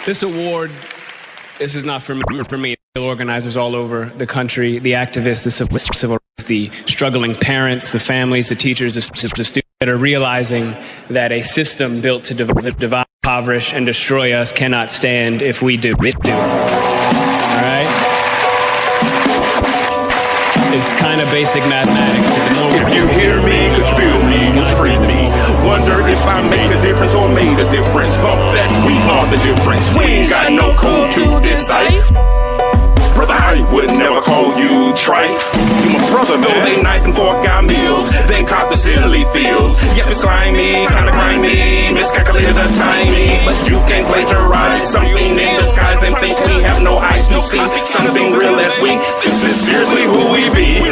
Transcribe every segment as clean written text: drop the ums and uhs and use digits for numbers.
This award, this is not for me. Organizers all over the country, the activists, the civil rights, the struggling parents, the families, the teachers, the students that are realizing that a system built to divide, impoverish, and destroy us cannot stand if we do. All right? It's kind of basic mathematics. If you hear me, could you feel me, could you free me? Wonder if I made a difference or made a difference. Bump that, we are the difference. We ain't got no code to decipher. Brother, I would never call you trife. You my brother, though they knife and fork our meals, then cop the silly feels. Yep, it's slimy, kinda grimy, miscalculated the timing. But you can plagiarize something in disguise and think we have no eyes to see something real as we. This is seriously who we be.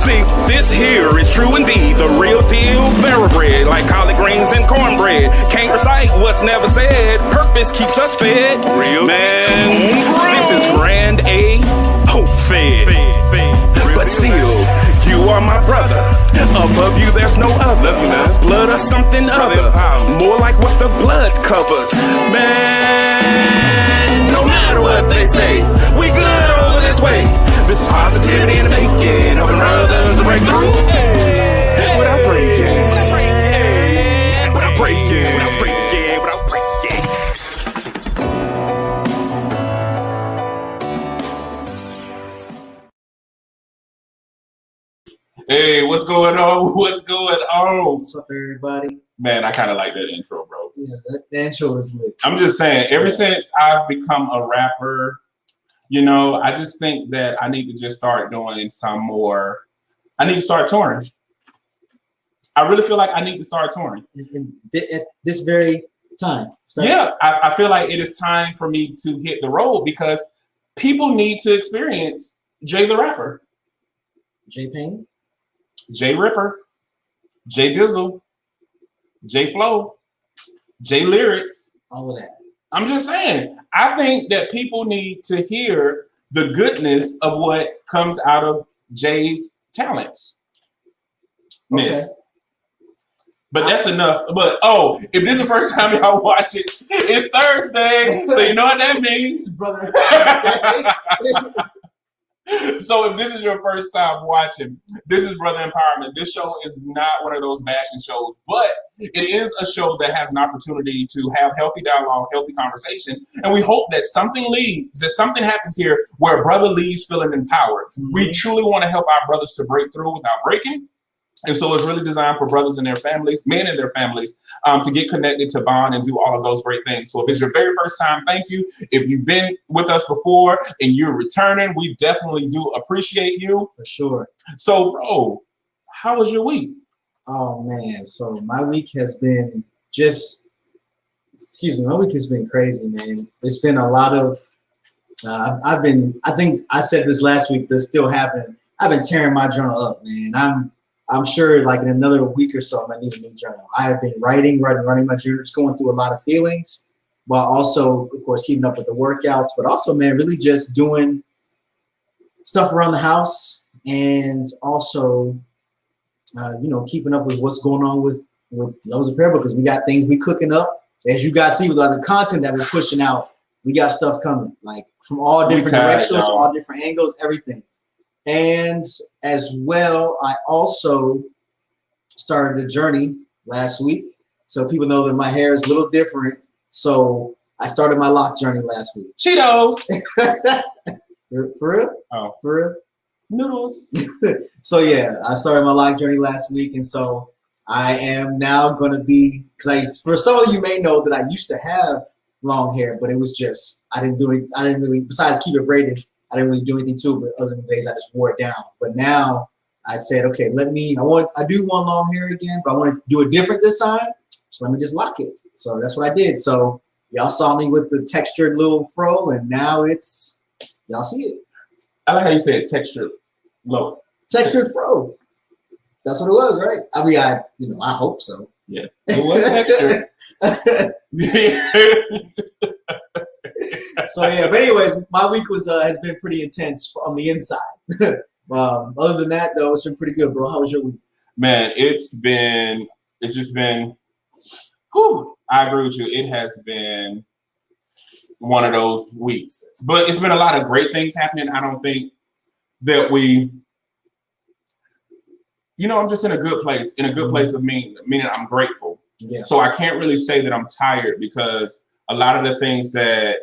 See, this here is true indeed, the real deal, thoroughbred, like collard greens and cornbread. Can't recite what's never said, purpose keeps us fed. Real man, this is grand A, hope fed. But still, you are my brother, above you there's no other. Blood or something other, more like what the blood covers. Man, no matter what they say, we good over this way. This is positivity in the making, helping brothers to break through. Without breaking, without breaking, without breaking, without breaking. Hey, what's going on? What's going on? What's up, everybody? Man, I kind of like that intro, bro. Yeah, the intro is lit. I'm just saying, ever since I've become a rapper, you know, I just think that I need to just start doing some more. I need to start touring. I really feel like I need to start touring. At this very time. Yeah, I feel like it is time for me to hit the road because people need to experience Jay the Rapper. Jay Payne? Jay Ripper. Jay Dizzle. Jay Flow. Jay Lyrics. All of that. I'm just saying, I think that people need to hear the goodness of what comes out of Jay's talents. Okay. But that's enough. But if this is the first time y'all watch it, it's Thursday. So you know what that means. Brother. So if this is your first time watching, this is Brother Empowerment. This show is not one of those bashing shows, but it is a show that has an opportunity to have healthy dialogue, healthy conversation. And we hope that something happens here where a brother leaves feeling empowered. Mm-hmm. We truly want to help our brothers to break through without breaking. And so it's really designed for brothers and their families, men and their families, to get connected, to bond, and do all of those great things. So if it's your very first time, thank you. If you've been with us before and you're returning, we definitely do appreciate you. For sure. So, bro, how was your week? Oh, man. So my week has been my week has been crazy, man. It's been a lot of, I think I said this last week, but it's still happening. I've been tearing my journal up, man. I'm sure like in another week or so, I might need a new journal. I have been writing my journal, just going through a lot of feelings, while also, of course, keeping up with the workouts, but also, man, really just doing stuff around the house and also, keeping up with what's going on with Lowe's Apparel, because we got things we cooking up. As you guys see with all the content that we're pushing out, we got stuff coming, like from all different directions, all different angles, everything. And as well, I also started a journey last week. So people know that my hair is a little different. So I started my Loc Journey last week. Cheetos. For real? Oh. For real? Noodles. So yeah, I started my Loc Journey last week. And so I am now going to be, because for some of you may know that I used to have long hair, but it was just, I didn't really, besides keep it braided, I didn't really do anything to it, but other than days I just wore it down. But now I said, okay, I do want long hair again, but I want to do it different this time. So let me just lock it. So that's what I did. So y'all saw me with the textured little fro, and now y'all see it. I like how you said textured low. Textured fro. That's what it was, right? I mean, I hope so. Yeah, it was textured. So yeah, but anyways, my week has been pretty intense on the inside. Other than that, though, it's been pretty good, bro. How was your week? Man, it's just been Whew, I agree with you. It has been one of those weeks. But it's been a lot of great things happening. I don't think that I'm just in a good place, of meaning I'm grateful. Yeah. So I can't really say that I'm tired because a lot of the things that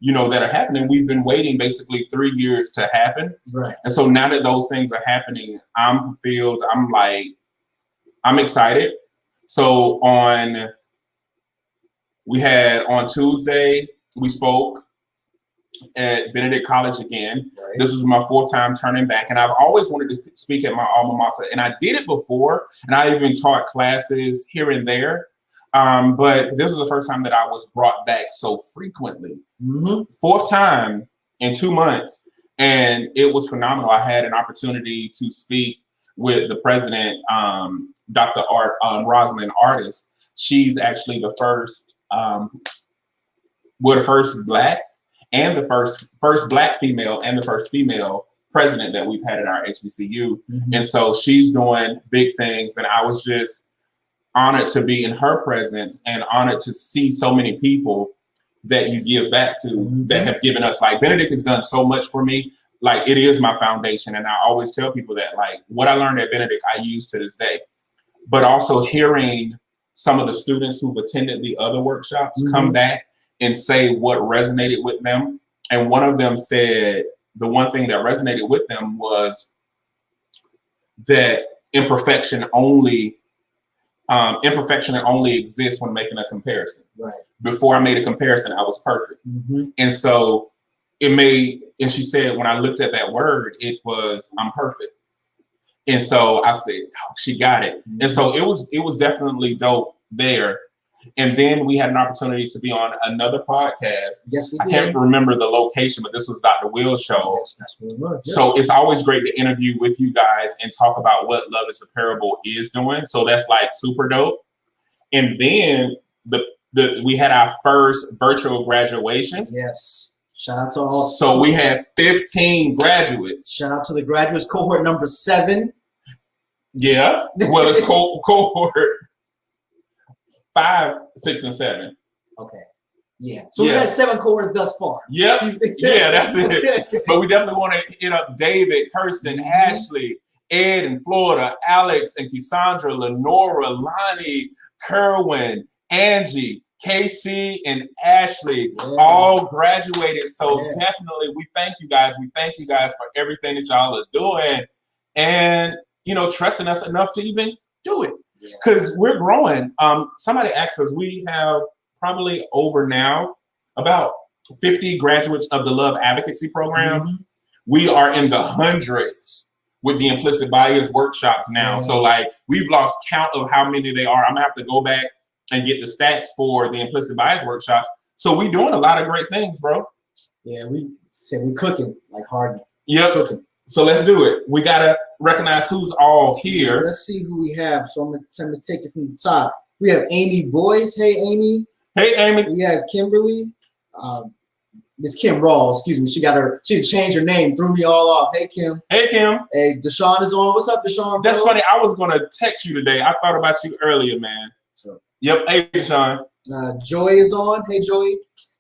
that are happening, we've been waiting basically 3 years to happen. Right. And so now that those things are happening, I'm fulfilled. I'm excited. So on Tuesday, we spoke at Benedict College again. Right. This was my fourth time turning back. And I've always wanted to speak at my alma mater. And I did it before. And I even taught classes here and there. But this was the first time that I was brought back so frequently. Mm-hmm. Fourth time in 2 months. And it was phenomenal. I had an opportunity to speak with the president, Dr. Rosalind Artis. She's actually the first, the first Black and the first Black female and the first female president that we've had at our HBCU. Mm-hmm. And so she's doing big things. And I was just honored to be in her presence and honored to see so many people that you give back to, mm-hmm. that have given us, like Benedict has done so much for me. Like it is my foundation. And I always tell people that like what I learned at Benedict, I use to this day, but also hearing some of the students who've attended the other workshops mm-hmm. come back and say what resonated with them. And one of them said the one thing that resonated with them was that imperfection only exists when making a comparison. Right. Before I made a comparison, I was perfect. Mm-hmm. And so and she said, when I looked at that word, it was, I'm perfect. And so I said, oh, she got it. Mm-hmm. And so it was definitely dope there. And then we had an opportunity to be on another podcast. Yes, we did. I can't remember the location, but this was Dr. Will's show. Yes, that's what it was. Yeah. So it's always great to interview with you guys and talk about what Love is a Parable is doing. So that's like super dope. And then we had our first virtual graduation. Yes. Shout out to all. So we had 15 graduates. Shout out to the graduates, cohort number 7. Yeah. Well, it's cohort 5, 6, and 7. Okay. Yeah. So we had 7 cohorts thus far. Yep. Yeah, that's it. But we definitely want to hit up David, Kirsten, mm-hmm. Ashley, Ed in Florida, Alex and Cassandra, Lenora, Lonnie, Kerwin, Angie, Casey, and Ashley all graduated. So definitely we thank you guys. We thank you guys for everything that y'all are doing and, trusting us enough to even do it. Because we're growing. Somebody asked us, we have probably over now about 50 graduates of the Love Advocacy Program. Mm-hmm. We are in the hundreds with the implicit bias workshops now. Mm-hmm. So like we've lost count of how many they are. I'm gonna have to go back and get the stats for the implicit bias workshops. So we're doing a lot of great things, bro. Yeah, we said we cooking like hard. Yep. Cooking. So let's do it. We gotta recognize who's all here. Let's see who we have. So I'm gonna take it from the top. We have Amy Boyce. Hey, Amy. Hey, Amy. We have Kimberly. It's Kim Rawls. Excuse me. She changed her name. Threw me all off. Hey, Kim. Hey, Kim. Hey, Deshaun is on. What's up, Deshaun? That's funny. I was gonna text you today. I thought about you earlier, man. Sure. Yep. Hey, Deshaun. Joy is on. Hey, Joy.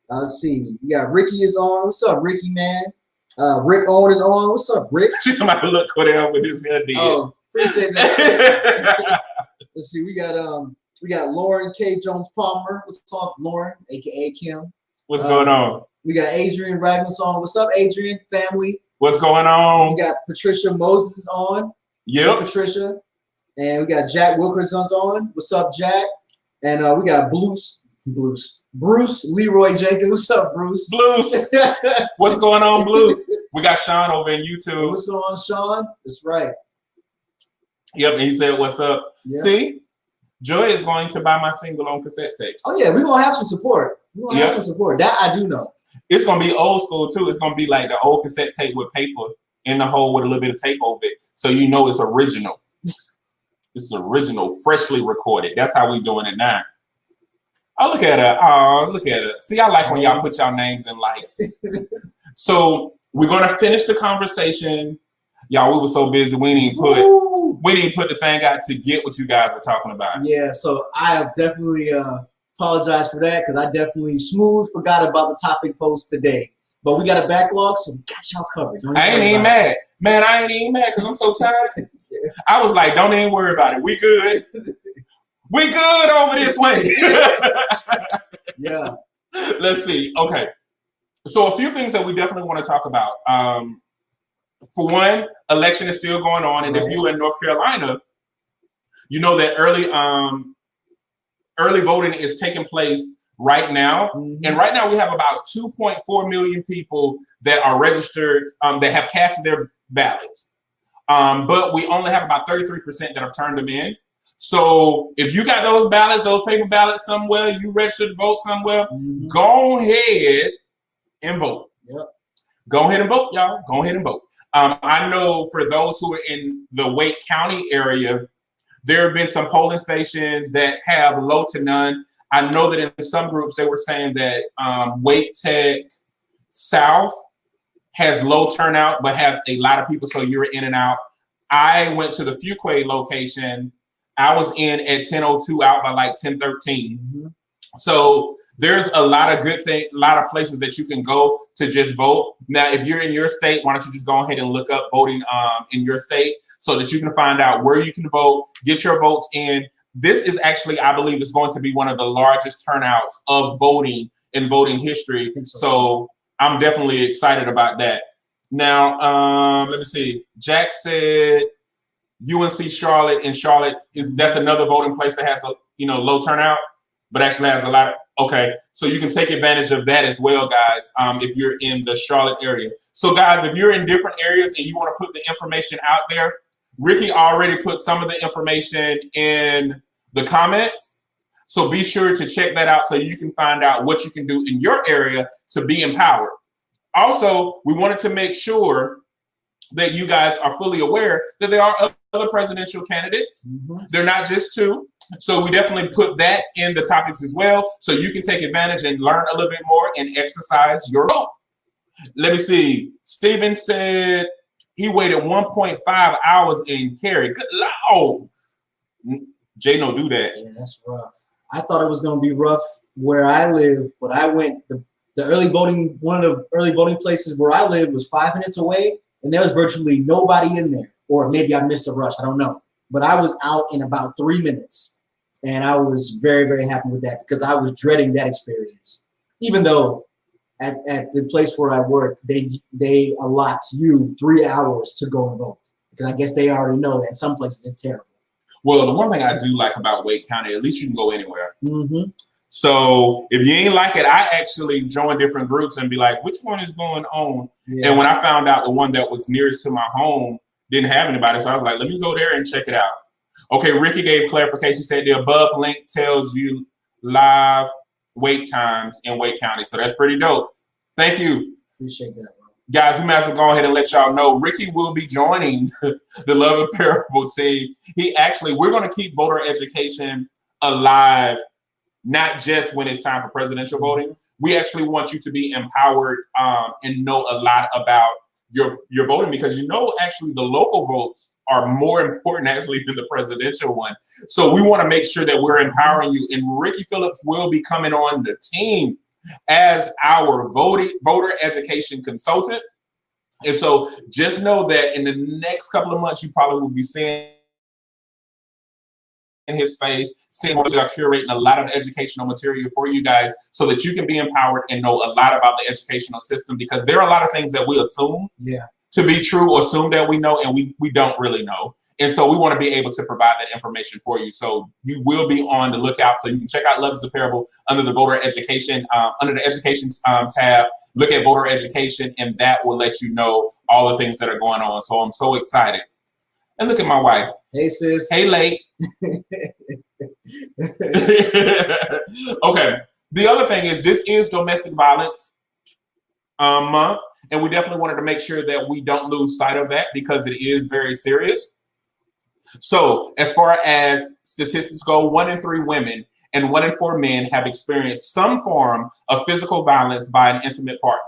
Let's see. We got Ricky is on. What's up, Ricky, man? Rick Owen is on. What's up, Rick? She's about to look Cordell with his head. Oh, appreciate that. Let's see. We got Lauren K. Jones Palmer. What's up, Lauren, aka Kim? What's going on? We got Adrian Ragnos on. What's up, Adrian? Family. What's going on? We got Patricia Moses on. Yep. Hey, Patricia. And we got Jack Wilkerson's on. What's up, Jack? And we got Bruce Leroy Jenkins. What's up, Bruce? What's going on, Bruce? We got Sean over in YouTube. What's going on, Sean? That's right. Yep, and he said, what's up? Yep. See, Joy is going to buy my single on cassette tape. Oh, yeah, we're going to have some support. Have some support. That I do know. It's going to be old school, too. It's going to be like the old cassette tape with paper in the hole with a little bit of tape over it. So you know it's original. It's original, freshly recorded. That's how we doing it now. Oh, look at her. Oh, look at her. See, I like when y'all put y'all names in lights. So we're going to finish the conversation. Y'all, we were so busy. We didn't put We didn't put the thing out to get what you guys were talking about. Yeah, so I definitely apologize for that because I definitely forgot about the topic post today. But we got a backlog, so we got y'all covered. I ain't even mad. Man, I ain't even mad because I'm so tired. I was like, don't even worry about it. We good. We good over this way. Yeah. Let's see. Okay. So a few things that we definitely want to talk about. For one, election is still going on. And if you're in North Carolina, you know that early voting is taking place right now. Mm-hmm. And right now we have about 2.4 million people that are registered, that have casted their ballots. But we only have about 33% that have turned them in. So if you got those ballots, those paper ballots somewhere, you registered to vote somewhere, go ahead and vote. Yep. Go ahead and vote, y'all. Go ahead and vote. I know for those who are in the Wake County area, there have been some polling stations that have low to none. I know that in some groups they were saying that Wake Tech South has low turnout, but has a lot of people, so you're in and out. I went to the Fuquay location. I was in at 10:02, out by like 10:13. Mm-hmm. So there's a lot of good things, a lot of places that you can go to just vote. Now, if you're in your state, why don't you just go ahead and look up voting in your state so that you can find out where you can vote, get your votes in. This is actually, I believe, is going to be one of the largest turnouts of voting in voting history. So I'm definitely excited about that. Now, let me see. Jack said UNC Charlotte, and Charlotte that's another voting place that has a low turnout, but actually has a lot of, okay. So you can take advantage of that as well, guys, if you're in the Charlotte area. So guys, if you're in different areas and you want to put the information out there, Ricky already put some of the information in the comments. So be sure to check that out so you can find out what you can do in your area to be empowered. Also, we wanted to make sure that you guys are fully aware that there are other presidential candidates. Mm-hmm. They're not just two. So we definitely put that in the topics as well, so you can take advantage and learn a little bit more and exercise your vote. Let me see. Steven said he waited 1.5 hours in Cary. Good Lord. Jay, don't do that. Yeah, that's rough. I thought it was going to be rough where I live, but I went the early voting. One of the early voting places where I lived was 5 minutes away, and there was virtually nobody in there. Or maybe I missed a rush. I don't know. But I was out in about 3 minutes. And I was very, very happy with that because I was dreading that experience. Even though at the place where I worked, they allot you 3 hours to go and vote. Because I guess they already know that in some places it's terrible. Well, the one thing I do like about Wake County, at least you can go anywhere. Mm-hmm. So if you ain't like it, I actually join different groups and be like, which one is going on? Yeah. And when I found out the one that was nearest to my home didn't have anybody, so I was like, let me go there and check it out. Okay, Ricky gave clarification, said the above link tells you live wait times in Wake County. So that's pretty dope. Thank you. Appreciate that, bro. Guys, we might as well go ahead and let y'all know Ricky will be joining the Love and Parable team. We're going to keep voter education alive, not just when it's time for presidential voting. We actually want you to be empowered and know a lot about your voting, because actually the local votes are more important actually than the presidential one. So we want to make sure that we're empowering you. And Ricky Phillips will be coming on the team as our voter education consultant. And so just know that in the next couple of months, you probably will be seeing in his face, seeing what we are curating a lot of educational material for you guys so that you can be empowered and know a lot about the educational system, because there are a lot of things that we assume to be true or assume that we know, and we don't really know. And so we want to be able to provide that information for you. So you will be on the lookout. So you can check out Love is the Parable under the voter education, under the education tab, look at voter education, and that will let you know all the things that are going on. So I'm so excited. And look at my wife. Hey, sis. Hey, late. Okay. The other thing is, this is Domestic Violence Month, and we definitely wanted to make sure that we don't lose sight of that because it is very serious. So as far as statistics go, 1 in 3 women and 1 in 4 men have experienced some form of physical violence by an intimate partner.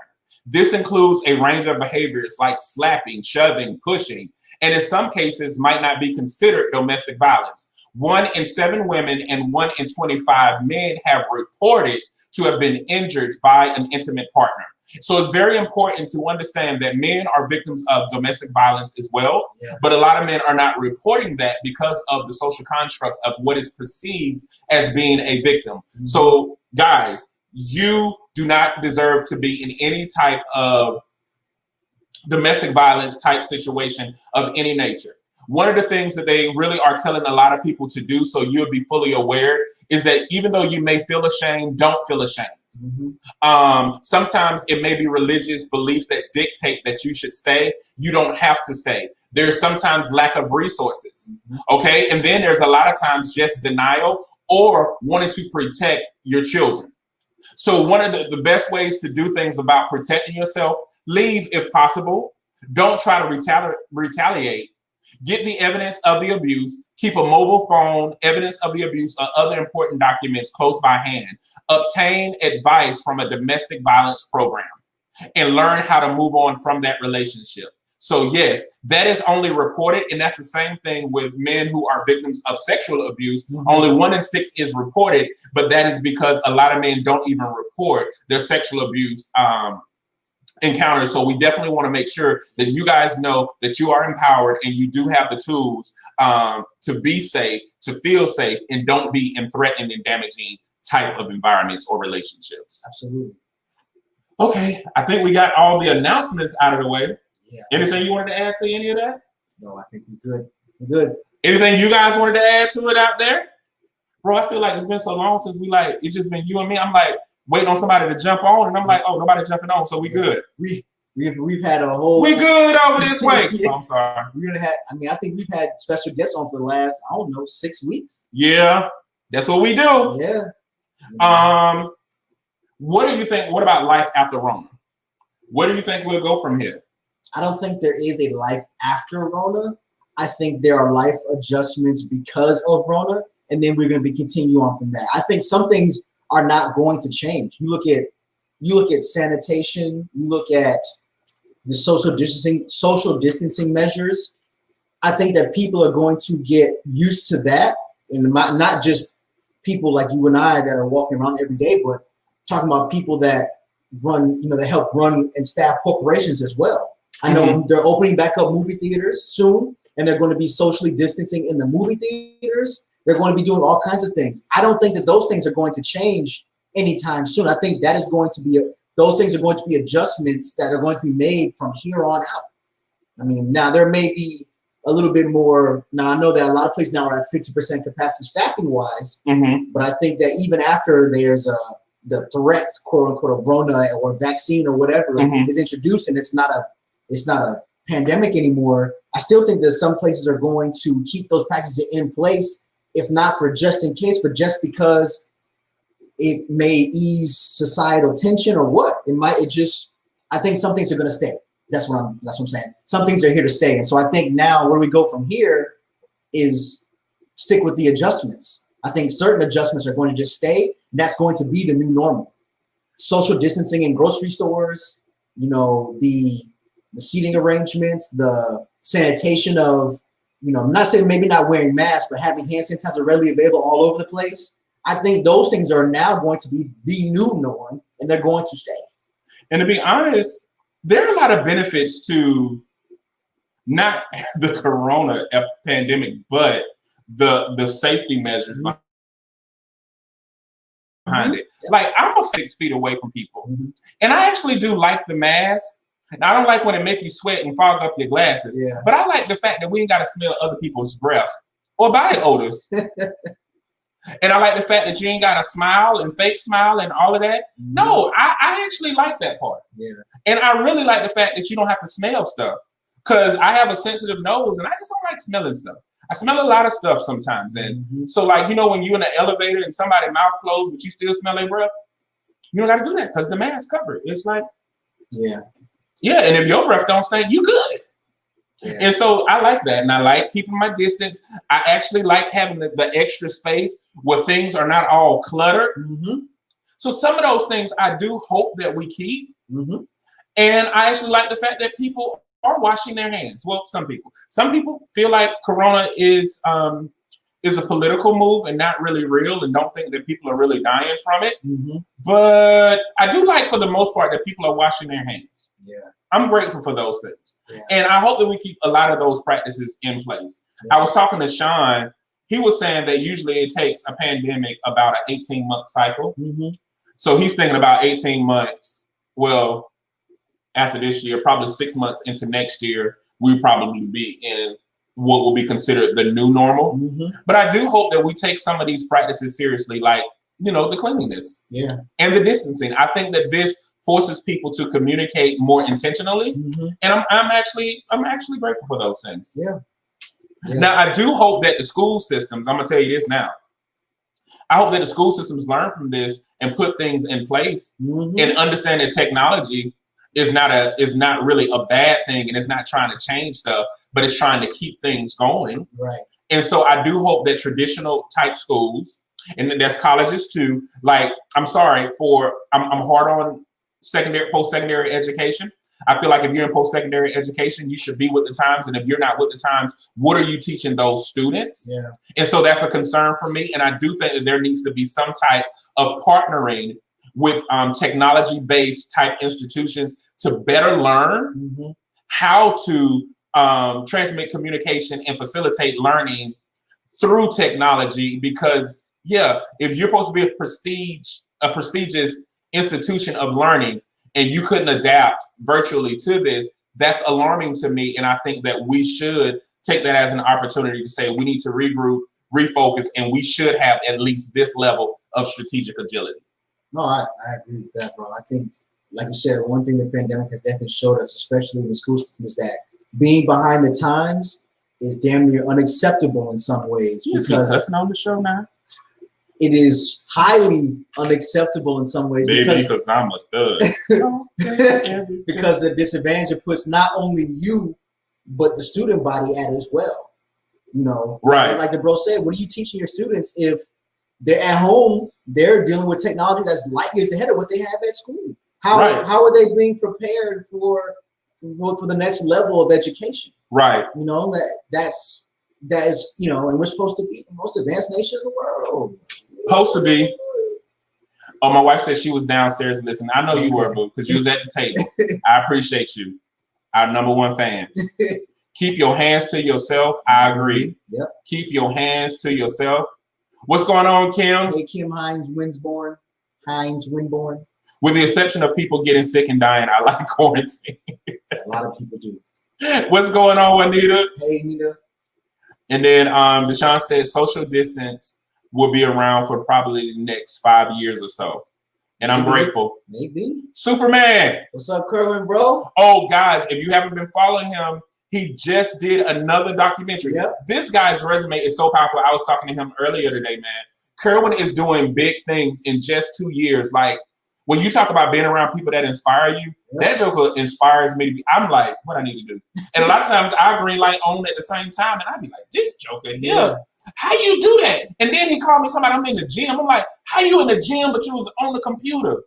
This includes a range of behaviors like slapping, shoving, pushing, and in some cases might not be considered domestic violence. 1 in 7 women and 1 in 25 men have reported to have been injured by an intimate partner. So it's very important to understand that men are victims of domestic violence as well, but a lot of men are not reporting that because of the social constructs of what is perceived as being a victim. So guys, you do not deserve to be in any type of domestic violence type situation of any nature. One of the things that they really are telling a lot of people to do, so you'll be fully aware, is that even though you may feel ashamed, don't feel ashamed. Sometimes it may be religious beliefs that dictate that you should stay. You don't have to stay. There's sometimes lack of resources. Okay. And then there's a lot of times just denial or wanting to protect your children. So one of the best ways to do things about protecting yourself, leave if possible. Don't try to retaliate. Get the evidence of the abuse. Keep a mobile phone, evidence of the abuse, or other important documents close by hand. Obtain advice from a domestic violence program and learn how to move on from that relationship. So yes, that is only reported, and that's the same thing with men who are victims of sexual abuse. Only 1 in 6 is reported, but that is because a lot of men don't even report their sexual abuse encounters. So we definitely want to make sure that you guys know that you are empowered and you do have the tools to be safe, to feel safe, and don't be in threatening and damaging type of environments or relationships. Absolutely. Okay, I think we got all the announcements out of the way. Yeah. Anything you wanted to add to any of that? No, I think we're good. We're good. Anything you guys wanted to add to it out there? Bro, I feel like it's been so long since it's just been you and me. I'm like, waiting on somebody to jump on, and I'm like, oh, nobody jumping on, so we good. We've had a whole. We good over this way. Oh, I'm sorry. We're gonna have. I mean, I think we've had special guests on for the last, I don't know, 6 weeks. Yeah, that's what we do. Yeah. What do you think? What about life after Rona? Where do you think we'll go from here? I don't think there is a life after Rona. I think there are life adjustments because of Rona, and then we're going to continue on from that. I think some things are not going to change. You look at sanitation, you look at the social distancing measures. I think that people are going to get used to that, and not just people like you and I that are walking around every day, but talking about people that run, that help run and staff corporations as well. I know they're opening back up movie theaters soon, and they're going to be socially distancing in the movie theaters. They're going to be doing all kinds of things. I don't think that those things are going to change anytime soon. I think that is going to be those things are going to be adjustments that are going to be made from here on out. I mean, now there may be a little bit more. Now I know that a lot of places now are at 50% capacity staffing wise, but I think that even after there's the threat, quote unquote, of Rona or vaccine or whatever is introduced, and it's not a pandemic anymore, I still think that some places are going to keep those practices in place, if not for just in case, but just because it may ease societal tension or what. I think some things are going to stay. That's what I'm saying. Some things are here to stay. And so I think now where we go from here is stick with the adjustments. I think certain adjustments are going to just stay. And that's going to be the new normal. Social distancing in grocery stores, the seating arrangements, the sanitation of, I'm not saying maybe not wearing masks, but having hand sanitizer readily available all over the place. I think those things are now going to be the new norm, and they're going to stay. And to be honest, there are a lot of benefits to not the corona pandemic, but the safety measures behind it. Like, I'm 6 feet away from people, and I actually do like the mask. And I don't like when it makes you sweat and fog up your glasses, but I like the fact that we ain't got to smell other people's breath or body odors. And I like the fact that you ain't got to smile and fake smile and all of that. No, I actually like that part. And I really like the fact that you don't have to smell stuff, because I have a sensitive nose and I just don't like smelling stuff. I smell a lot of stuff sometimes. And so, like, when you're in an elevator and somebody's mouth closed, but you still smell their breath, you don't got to do that because the mask covered. It's like, and if your breath don't stink, you good. And so I like that. And I like keeping my distance. I actually like having the extra space where things are not all cluttered. So some of those things I do hope that we keep. And I actually like the fact that people are washing their hands. Well, some people. Some people feel like Corona is a political move and not really real, and don't think that people are really dying from it. Mm-hmm. But I do like, for the most part, that people are washing their hands. Yeah. I'm grateful for those things. Yeah. And I hope that we keep a lot of those practices in place. Yeah. I was talking to Sean. He was saying that usually it takes a pandemic about an 18-month cycle. Mm-hmm. So he's thinking about 18 months. Well, after this year, probably 6 months into next year, we'll probably be in what will be considered the new normal. Mm-hmm. But I do hope that we take some of these practices seriously, like, the cleanliness, and the distancing. I think that this forces people to communicate more intentionally, and I'm actually grateful for those things. Yeah. Now, I do hope that the school systems, I'm gonna tell you this now, I hope that the school systems learn from this and put things in place and understand that technology is not really a bad thing, and it's not trying to change stuff, but it's trying to keep things going. Right. And so I do hope that traditional type schools, and that's colleges too, like, I'm hard on post-secondary education. I feel like if you're in post-secondary education, you should be with the times. And if you're not with the times, what are you teaching those students? Yeah. And so that's a concern for me. And I do think that there needs to be some type of partnering with technology-based type institutions to better learn how to transmit communication and facilitate learning through technology. Because, if you're supposed to be a prestigious institution of learning, and you couldn't adapt virtually to this, that's alarming to me. And I think that we should take that as an opportunity to say we need to regroup, refocus, and we should have at least this level of strategic agility. No, I agree with that, bro. I think, like you said, one thing the pandemic has definitely showed us, especially in the school system, is that being behind the times is damn near unacceptable in some ways. Because that's on the show now. It is highly unacceptable in some ways because I'm a thug. Because the disadvantage it puts not only you, but the student body at as well. Right? Like the bro said, what are you teaching your students if they're at home? They're dealing with technology that's light years ahead of what they have at school. How are they being prepared for the next level of education? Right. That is, and we're supposed to be the most advanced nation in the world. Supposed to be. Oh, my wife said she was downstairs listening. I know you were, boo, because you was at the table. I appreciate you. Our #1 fan. Keep your hands to yourself. I agree. Yep. Keep your hands to yourself. What's going on, Kim? Hey, Kim Hines-Winborn. With the exception of people getting sick and dying, I like quarantine. A lot of people do. What's going on, Anita? Hey, Anita. And then Deshaun said social distance will be around for probably the next 5 years or so. And I'm grateful. Maybe. Superman. What's up, Kerwin, bro? Oh, guys, if you haven't been following him, he just did another documentary. Yep. This guy's resume is so powerful. I was talking to him earlier today, man. Kerwin is doing big things in just 2 years. Like, when you talk about being around people that inspire you, that joker inspires me to be, I'm like, what I need to do. And a lot of times I green light on at the same time, and I'd be like, this joker here, how you do that? And then he called me somebody, I'm in the gym. I'm like, how you in the gym, but you was on the computer?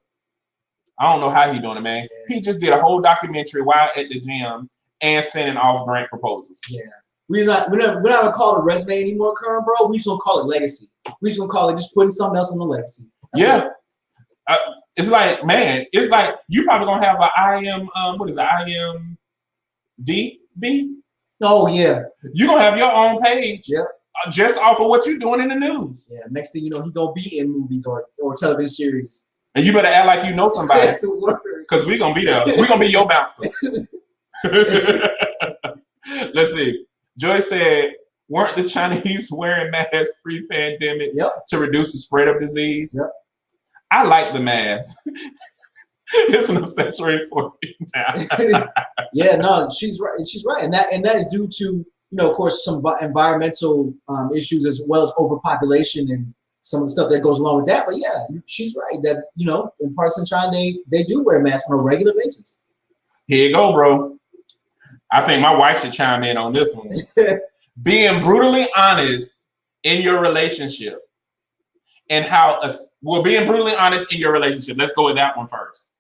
I don't know how he doing it, man. He just did a whole documentary while at the gym and sending off grant proposals. Yeah. We're not gonna call it a resume anymore, Kerwin, bro. We just gonna call it legacy. We just gonna call it just putting something else on the legacy. That's It's like, man, it's like you probably gonna have an IMDb. Oh yeah. You're gonna have your own page. Yep. Just off of what you're doing in the news. Yeah. Next thing you know, he gonna be in movies or television series. And you better act like you know somebody, because we gonna be there. We gonna be your bouncer. Let's see. Joy said, weren't the Chinese wearing masks pre-pandemic to reduce the spread of disease? Yep. I like the mask. It's an accessory for me now. Yeah, no, she's right. She's right, and that is due to, of course, some environmental issues as well as overpopulation and some of the stuff that goes along with that. But yeah, she's right that in parts of China they do wear masks on a regular basis. Here you go, bro. I think my wife should chime in on this one. Being brutally honest in your relationship. And being brutally honest in your relationship. Let's go with that one first.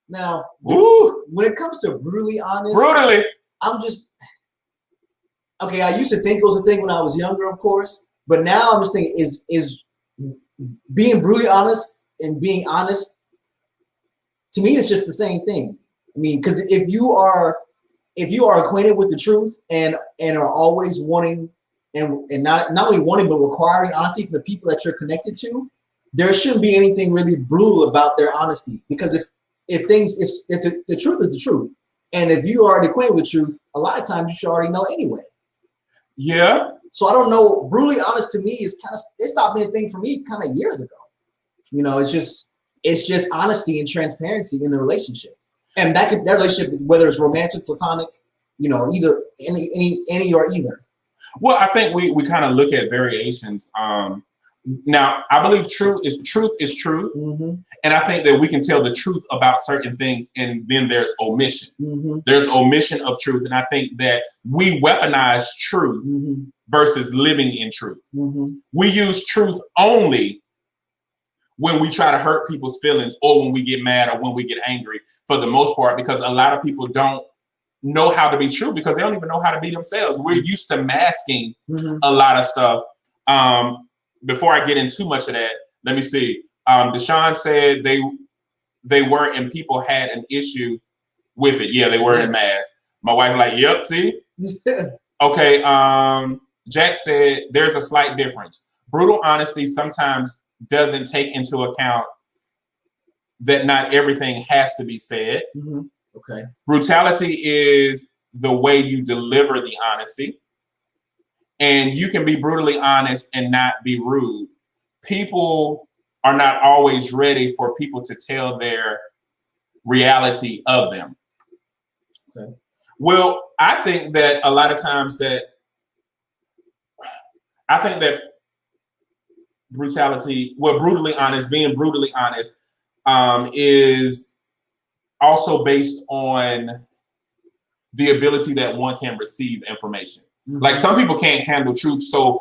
Now, when it comes to brutally honest, I'm just okay. I used to think it was a thing when I was younger, of course, but now I'm just thinking is being brutally honest and being honest to me is just the same thing. I mean, because if you are acquainted with the truth and are always wanting and not only wanting but requiring honesty from the people that you're connected to, there shouldn't be anything really brutal about their honesty. Because if the truth is the truth, and if you are already acquainted with the truth, a lot of times you should already know anyway. Yeah. So I don't know. Brutally honest to me is it stopped being a thing for me kind of years ago. You know, it's just honesty and transparency in the relationship, and that relationship, whether it's romantic, platonic, you know, either any or either. Well, I think we kind of look at variations. Now, I believe truth is truth, Mm-hmm. and I think that we can tell the truth about certain things, and then there's omission. Mm-hmm. There's omission of truth, and I think that we weaponize truth Mm-hmm. versus living in truth. Mm-hmm. We use truth only when we try to hurt people's feelings or when we get mad or when we get angry, for the most part, because a lot of people don't know how to be true because they don't even know how to be themselves. We're used to masking Mm-hmm. a lot of stuff. Before I get into much of that, let me see. Deshaun said they were and people had an issue with it. Yeah, they were in masks. My wife like, yep, see? Okay, Jack said there's a slight difference. Brutal honesty sometimes doesn't take into account that not everything has to be said. Mm-hmm. Okay. Brutality is the way you deliver the honesty. And you can be brutally honest and not be rude. People are not always ready for people to tell their reality of them. Okay. Well, I think that a lot of times brutally honest, being brutally honest, is also based on the ability that one can receive information. Mm-hmm. Like some people can't handle truth. So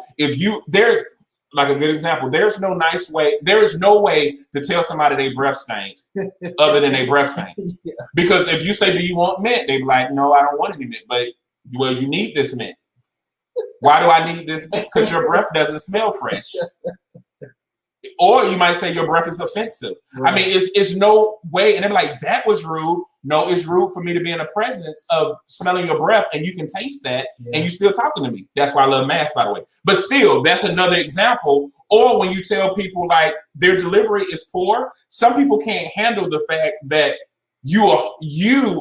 there's like a good example, there is no way to tell somebody they breath stink other than they breath stink. Yeah. Because if you say, do you want mint? They be like, no, I don't want any mint. But, well, you need this mint. Why do I need this mint? Because your breath doesn't smell fresh. Or you might say your breath is offensive. Right. I mean, it's no way. And they're like, that was rude. No, it's rude for me to be in the presence of smelling your breath and you can taste that and you still talking to me. That's why I love masks, by the way. But still, that's another example. Or when you tell people like their delivery is poor, some people can't handle the fact that you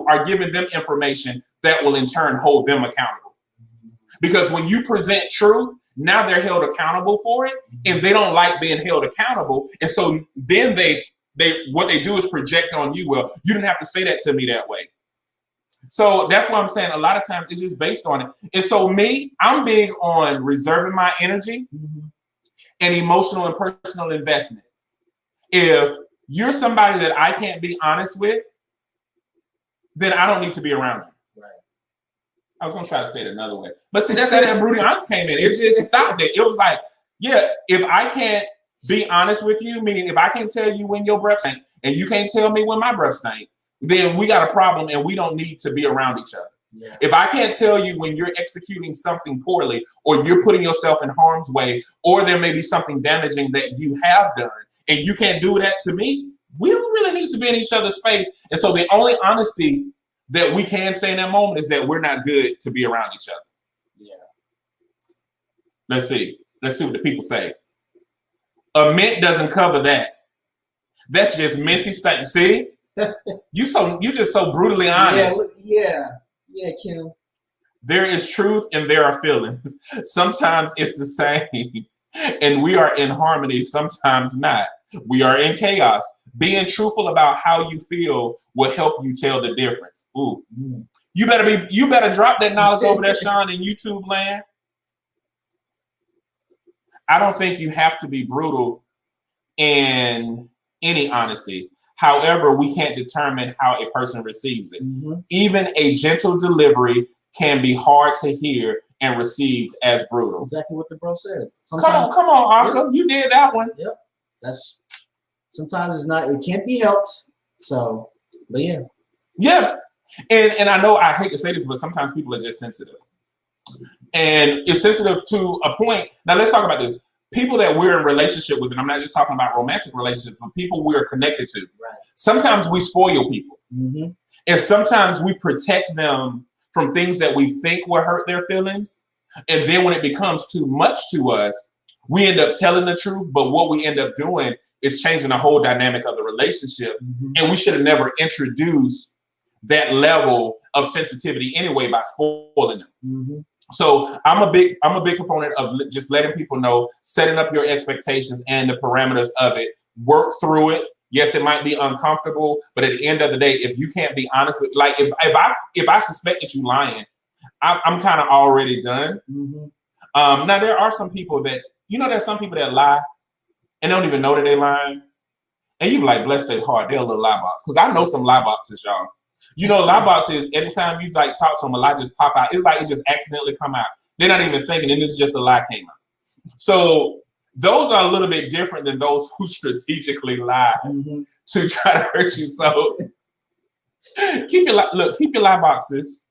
are giving them information that will in turn hold them accountable. Because when you present truth, now they're held accountable for it, and they don't like being held accountable. And so then what they do is project on you. Well, you didn't have to say that to me that way. So that's what I'm saying. A lot of times it's just based on it. And so I'm big on reserving my energy and emotional and personal investment. If you're somebody that I can't be honest with, then I don't need to be around you. I was going to try to say it another way. But see, that's that brutally honest came in. It just stopped it. It was like, yeah, if I can't be honest with you, meaning if I can't tell you when your breath stank and you can't tell me when my breath stank, then we got a problem and we don't need to be around each other. Yeah. If I can't tell you when you're executing something poorly or you're putting yourself in harm's way or there may be something damaging that you have done and you can't do that to me, we don't really need to be in each other's space. And so the only honesty that we can say in that moment is that we're not good to be around each other. Yeah. Let's see what the people say. A mint doesn't cover that. That's just minty stank. See? You just so brutally honest. Yeah, Kim. There is truth and there are feelings. Sometimes it's the same. And we are in harmony, sometimes not. We are in chaos. Being truthful about how you feel will help you tell the difference. Ooh. Mm. You better drop that knowledge over there, Sean, in YouTube land. I don't think you have to be brutal in any honesty. However, we can't determine how a person receives it. Mm-hmm. Even a gentle delivery can be hard to hear and received as brutal. Exactly what the bro said. Come on, Oscar. Yep. You did that one. Yep. Sometimes it can't be helped. So, but yeah. Yeah. And I know I hate to say this, but sometimes people are just sensitive. And it's sensitive to a point. Now let's talk about this. People that we're in relationship with, and I'm not just talking about romantic relationships, but people we're connected to. Right. Sometimes we spoil people. Mm-hmm. And sometimes we protect them from things that we think will hurt their feelings. And then when it becomes too much to us, we end up telling the truth. But what we end up doing is changing the whole dynamic of the relationship. Mm-hmm. And we should have never introduced that level of sensitivity anyway by spoiling them. Mm-hmm. So I'm a big proponent of just letting people know, setting up your expectations and the parameters of it, work through it. Yes, it might be uncomfortable, but at the end of the day, if you can't be honest with, like, if I suspect that you lying, I'm kind of already done. Mm-hmm. Now there are some people that, there's some people that lie and don't even know that they're lying, and you be like, bless their heart, they're a little lie box. Because I know some lie boxes, y'all. Lie boxes, anytime you like talk to them, a lie just pop out. It's like it just accidentally come out. They're not even thinking, and it's just a lie came out. So those are a little bit different than those who strategically lie to try to hurt you. So keep your lie boxes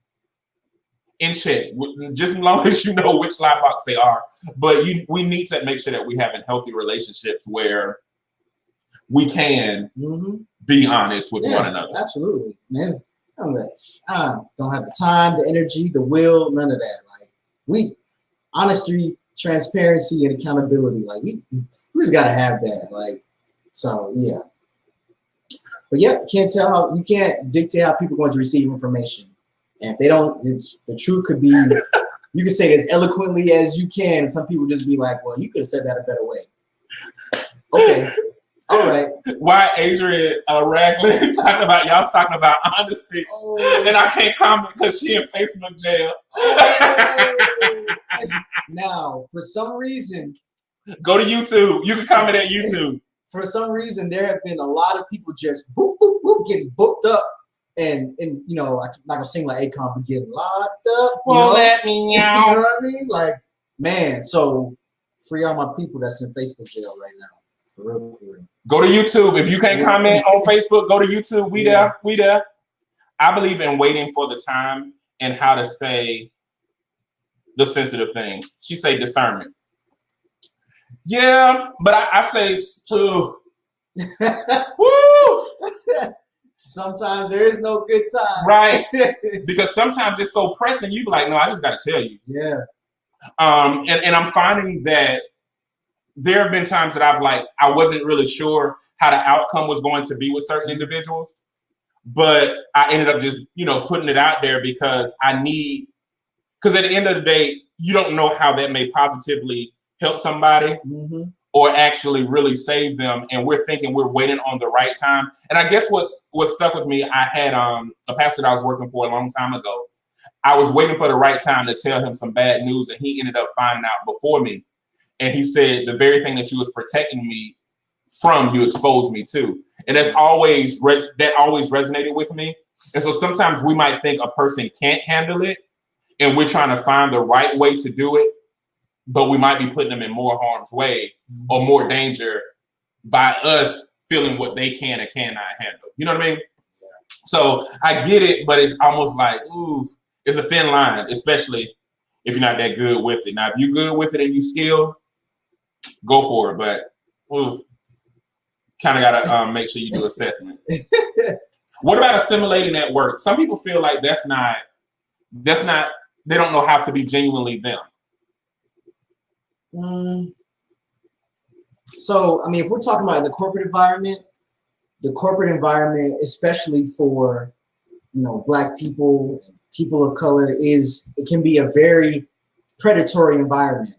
in check, just as long as you know which lie box they are. But we need to make sure that we have healthy relationships where we can be honest with one another. Absolutely, man. I don't have the time, the energy, the will, none of that. Like honesty, transparency, and accountability. Like we just gotta have that. Like, so yeah. But yeah, you can't dictate how people are going to receive information. And if they don't, the truth could be, you can say it as eloquently as you can. And some people just be like, well, you could have said that a better way. Okay. All right. Why Adrian Ragland talking about honesty, and I can't comment because she in Facebook jail. Now, for some reason, go to YouTube. You can comment at YouTube. For some reason, there have been a lot of people just boop, boop, boop, getting booked up, and I'm not gonna sing like Akon, but getting locked up. Let me out. You know what I mean? Like, man. So free all my people that's in Facebook jail right now. For real. Go to YouTube. If you can't comment on Facebook, go to YouTube. We there. I believe in waiting for the time and how to say the sensitive thing. She say discernment. Yeah, but I say, woo! Sometimes there is no good time. Right. Because sometimes it's so pressing, you be like, no, I just got to tell you. Yeah. And I'm finding that there have been times that I wasn't really sure how the outcome was going to be with certain individuals, but I ended up just, putting it out there because because at the end of the day, you don't know how that may positively help somebody or actually really save them. And we're thinking we're waiting on the right time. And I guess what stuck with me, I had a pastor that I was working for a long time ago. I was waiting for the right time to tell him some bad news, and he ended up finding out before me. And he said, the very thing that you was protecting me from, you exposed me to. And that always resonated with me. And so sometimes we might think a person can't handle it, and we're trying to find the right way to do it, but we might be putting them in more harm's way or more danger by us feeling what they can and cannot handle. You know what I mean? Yeah. So I get it, but it's almost like, ooh, it's a thin line, especially if you're not that good with it. Now, if you're good with it and you skilled, go for it. But kind of got to make sure you do assessment. What about assimilating at work? Some people feel like that's not, they don't know how to be genuinely them. So, I mean, if we're talking about the corporate environment, especially for, Black people, people of color, it can be a very predatory environment.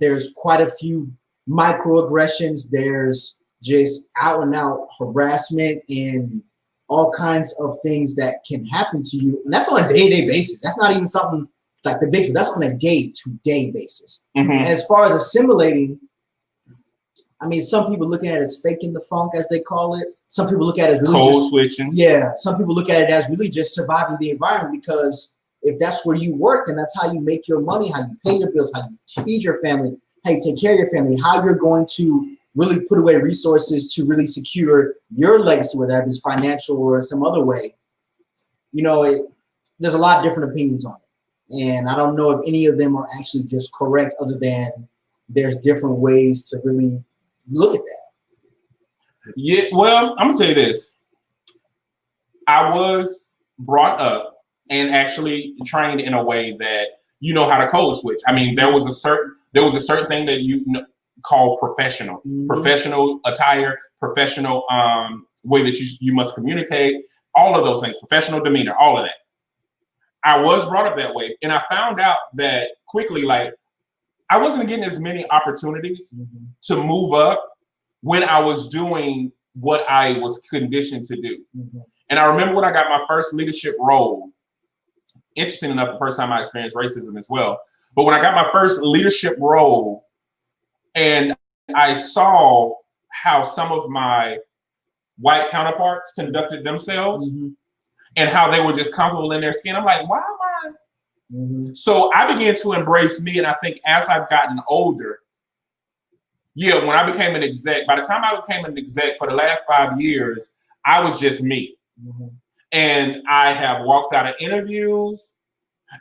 There's quite a few microaggressions. There's just out and out harassment and all kinds of things that can happen to you. And that's on a day-to-day basis. That's not even something like the basics. That's on a day-to-day basis. And as far as assimilating, I mean, some people look at it as faking the funk, as they call it. Some people look at it as really code switching. Yeah. Some people look at it as really just surviving the environment, because if that's where you work and that's how you make your money, how you pay your bills, how you feed your family, how you take care of your family, how you're going to really put away resources to really secure your legacy, whether that is financial or some other way, there's a lot of different opinions on it. And I don't know if any of them are actually just correct, other than there's different ways to really look at that. Yeah, well, I'm gonna tell you this. I was brought up and actually trained in a way that you know how to code switch. I mean, there was a certain thing that you call professional, professional attire, professional way that you must communicate, all of those things, professional demeanor, all of that. I was brought up that way, and I found out that quickly, like, I wasn't getting as many opportunities to move up when I was doing what I was conditioned to do. And I remember when I got my first leadership role, interesting enough, the first time I experienced racism as well. But when I got my first leadership role and I saw how some of my white counterparts conducted themselves and how they were just comfortable in their skin, I'm like, why am I? So I began to embrace me. And I think as I've gotten older, when I became an exec, by the time I became an exec for the last 5 years, I was just me. And I have walked out of interviews.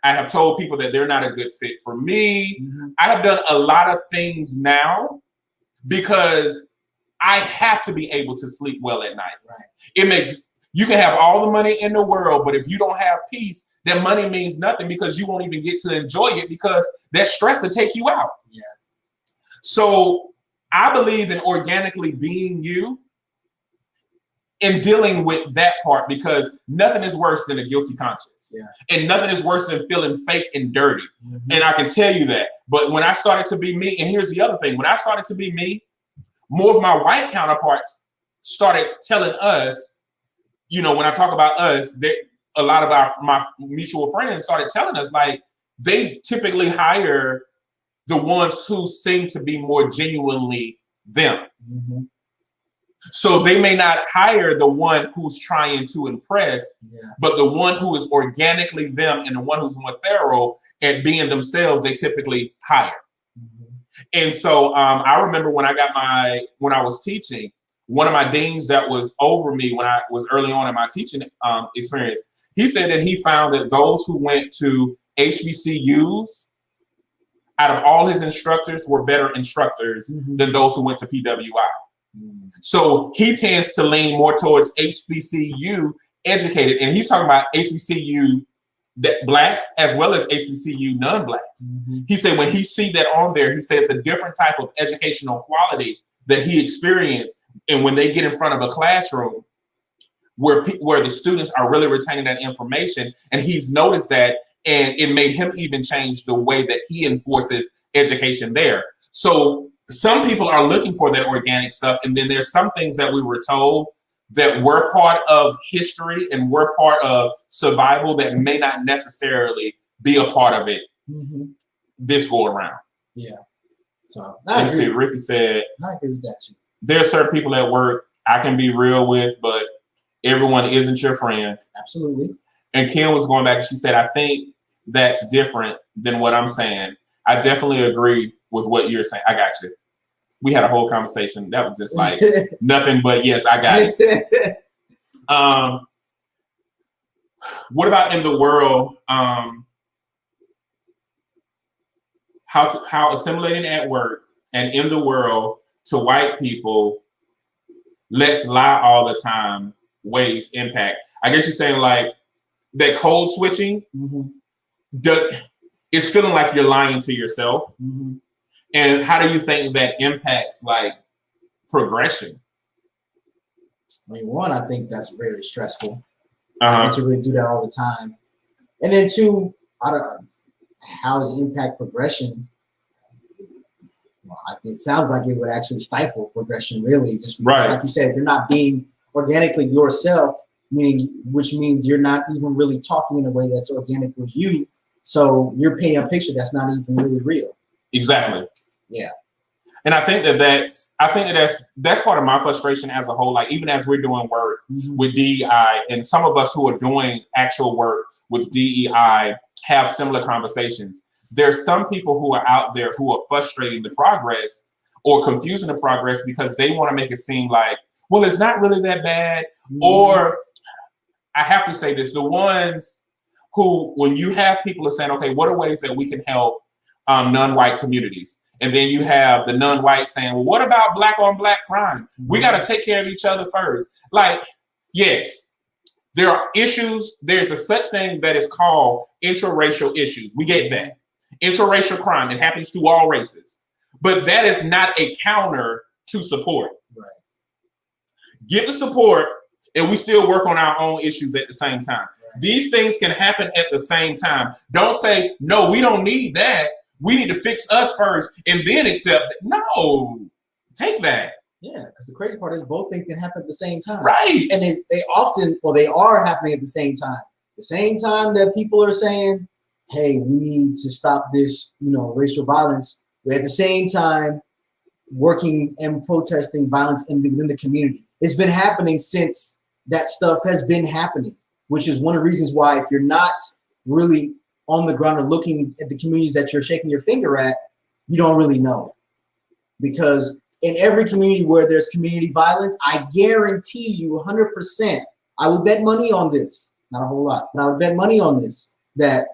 I have told people that they're not a good fit for me. I have done a lot of things now because I have to be able to sleep well at night. You can have all the money in the world, but if you don't have peace, that money means nothing, because you won't even get to enjoy it, because that stress will take you out. So I believe in organically being you and dealing with that part, because nothing is worse than a guilty conscience. And nothing is worse than feeling fake and dirty. And I can tell you that. But when I started to be me, and here's the other thing, when I started to be me, more of my white counterparts started telling us, when I talk about us, a lot of my mutual friends started telling us, like, they typically hire the ones who seem to be more genuinely them. So they may not hire the one who's trying to impress, but the one who is organically them and the one who's more thorough at being themselves, they typically hire. And so I remember when I was teaching, one of my deans that was over me when I was early on in my teaching experience, he said that he found that those who went to HBCUs, out of all his instructors, were better instructors than those who went to PWI. So he tends to lean more towards HBCU educated, and he's talking about HBCU blacks as well as HBCU non-blacks. He said when he see that on there, he says it's a different type of educational quality that he experienced, and when they get in front of a classroom where the students are really retaining that information, and he's noticed that, and it made him even change the way that he enforces education there. So some people are looking for that organic stuff, and then there's some things that we were told that were part of history and were part of survival that may not necessarily be a part of it this go around. So let's see. Ricky said, I agree with that too. There are certain people at work I can be real with, but everyone isn't your friend. Absolutely. And Kim was going back and she said, I think that's different than what I'm saying. I definitely agree with what you're saying. I got you. We had a whole conversation. That was just like nothing but yes, I got it. What about in the world? How assimilating at work and in the world to white people, let's lie all the time, ways impact. I guess you're saying like that code switching it's feeling like you're lying to yourself. And how do you think that impacts like progression? I mean, one, I think that's very stressful to really do that all the time. And then two, how does it impact progression? Well, it sounds like it would actually stifle progression, really. Just because, like you said, you're not being organically yourself, which means you're not even really talking in a way that's organically you. So you're painting a picture that's not even really real. Exactly. Yeah. And I think that's part of my frustration as a whole. Like even as we're doing work with DEI, and some of us who are doing actual work with DEI have similar conversations. There's some people who are out there who are frustrating the progress or confusing the progress because they want to make it seem like, well, it's not really that bad, or I have to say this, the ones who, when you have people are saying, okay, what are ways that we can help non-white communities? And then you have the non-white saying, well, what about black on black crime? We got to take care of each other first. Like, yes, there are issues. There's a such thing that is called interracial issues. We get that. Interracial crime, it happens to all races. But that is not a counter to support. Right. Get the support, and we still work on our own issues at the same time. Right. These things can happen at the same time. Don't say, no, we don't need that. We need to fix us first and then accept it. No, take that. Yeah, because the crazy part is both things can happen at the same time. Right. And they often, or they are happening at the same time. The same time that people are saying, hey, we need to stop this, racial violence. We're at the same time working and protesting violence within the community. It's been happening since that stuff has been happening, which is one of the reasons why if you're not really on the ground or looking at the communities that you're shaking your finger at, you don't really know. Because in every community where there's community violence, I guarantee you 100%, I would bet money on this, not a whole lot, but I would bet money on this, that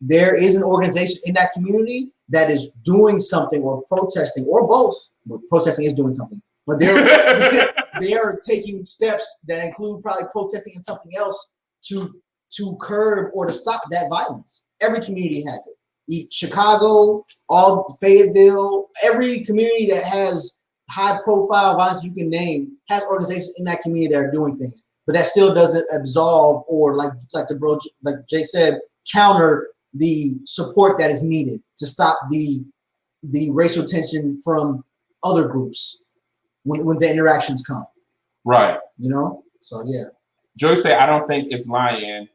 there is an organization in that community that is doing something or protesting or both. Well, protesting is doing something, but they're taking steps that include probably protesting and something else to curb or to stop that violence. Every community has it. Chicago, all Fayetteville, every community that has high profile violence you can name has organizations in that community that are doing things. But that still doesn't absolve or like Jay said, counter the support that is needed to stop the racial tension from other groups when the interactions come. Right. So yeah. Joy said, I don't think it's lying.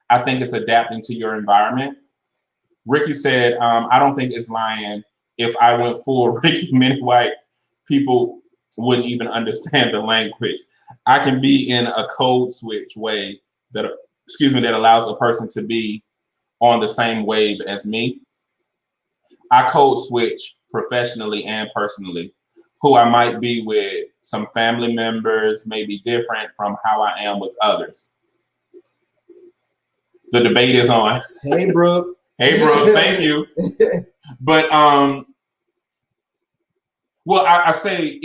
I think it's adapting to your environment. Ricky said, I don't think it's lying. If I went full Ricky, many white people wouldn't even understand the language. I can be in a code switch way that allows a person to be on the same wave as me. I code switch professionally and personally. Who I might be with some family members may be different from how I am with others. The debate is on. Hey, Brooke. Hey, Brooke, thank you. But, I say,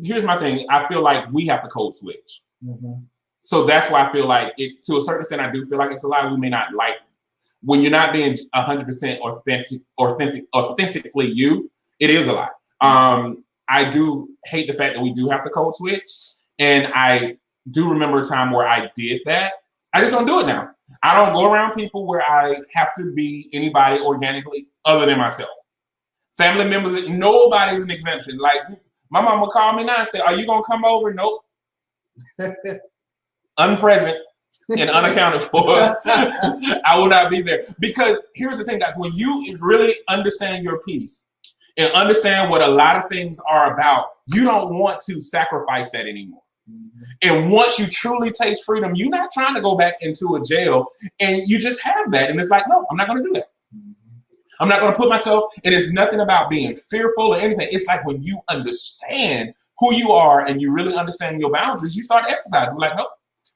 here's my thing. I feel like we have to code switch. Mm-hmm. So that's why I feel like it, to a certain extent, I do feel like it's a lie. We may not like when you're not being 100% authentically you, it is a lie. I do hate the fact that we do have to code switch. And I do remember a time where I did that. I just don't do it now. I don't go around people where I have to be anybody organically other than myself. Family members, nobody's an exemption. Like my mom would call me now and say, are you going to come over? Nope. Unpresent and unaccounted for. I will not be there. Because here's the thing, guys, when you really understand your piece and understand what a lot of things are about, you don't want to sacrifice that anymore. Mm-hmm. And once you truly taste freedom, you're not trying to go back into a jail, and you just have that. And it's like, no, I'm not going to do that. Mm-hmm. I'm not going to put myself, and it's nothing about being fearful or anything. It's like when you understand who you are and you really understand your boundaries, you start exercising. Like, nope,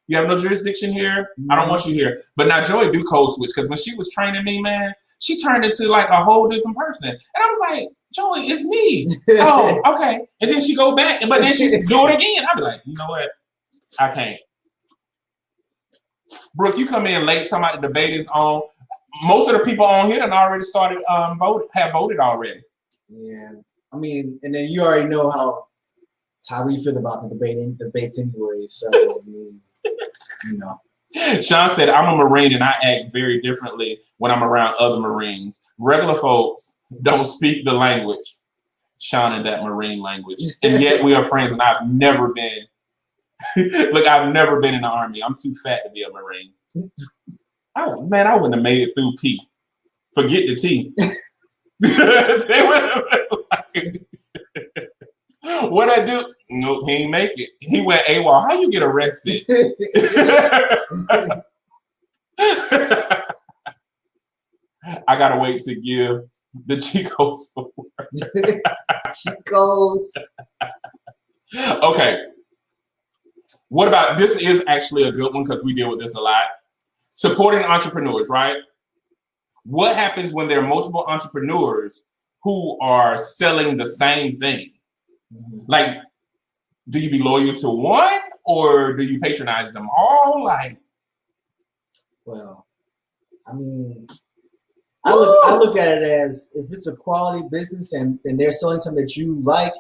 you have no jurisdiction here. Mm-hmm. I don't want you here. But now Joy do code switch, because when she was training me, man, she turned into like a whole different person. And I was like, Joy, it's me. Oh, okay. And then she go back, but then she do it again. I'd be like, you know what? I can't. Brooke, you come in late, talking about the debate is on. Most of the people on here done already started have voted already. Yeah. I mean, and then you already know how we feel about the debates anyway. So Sean said, I'm a Marine and I act very differently when I'm around other Marines. Regular folks don't speak the language. Sean in that Marine language. And yet we are friends, and I've never been look, I've never been in the Army. I'm too fat to be a Marine. I wouldn't have made it through P. Forget the T. What I do? Nope, he ain't make it. He went AWOL. How you get arrested? I gotta wait to give the Chicos for work. Chicos. Okay. What about, this is actually a good one because we deal with this a lot. Supporting entrepreneurs, right? What happens when there are multiple entrepreneurs who are selling the same thing? Like, do you be loyal to one or do you patronize them all? Like, well, I mean, I look at it as if it's a quality business and they're selling something that you like,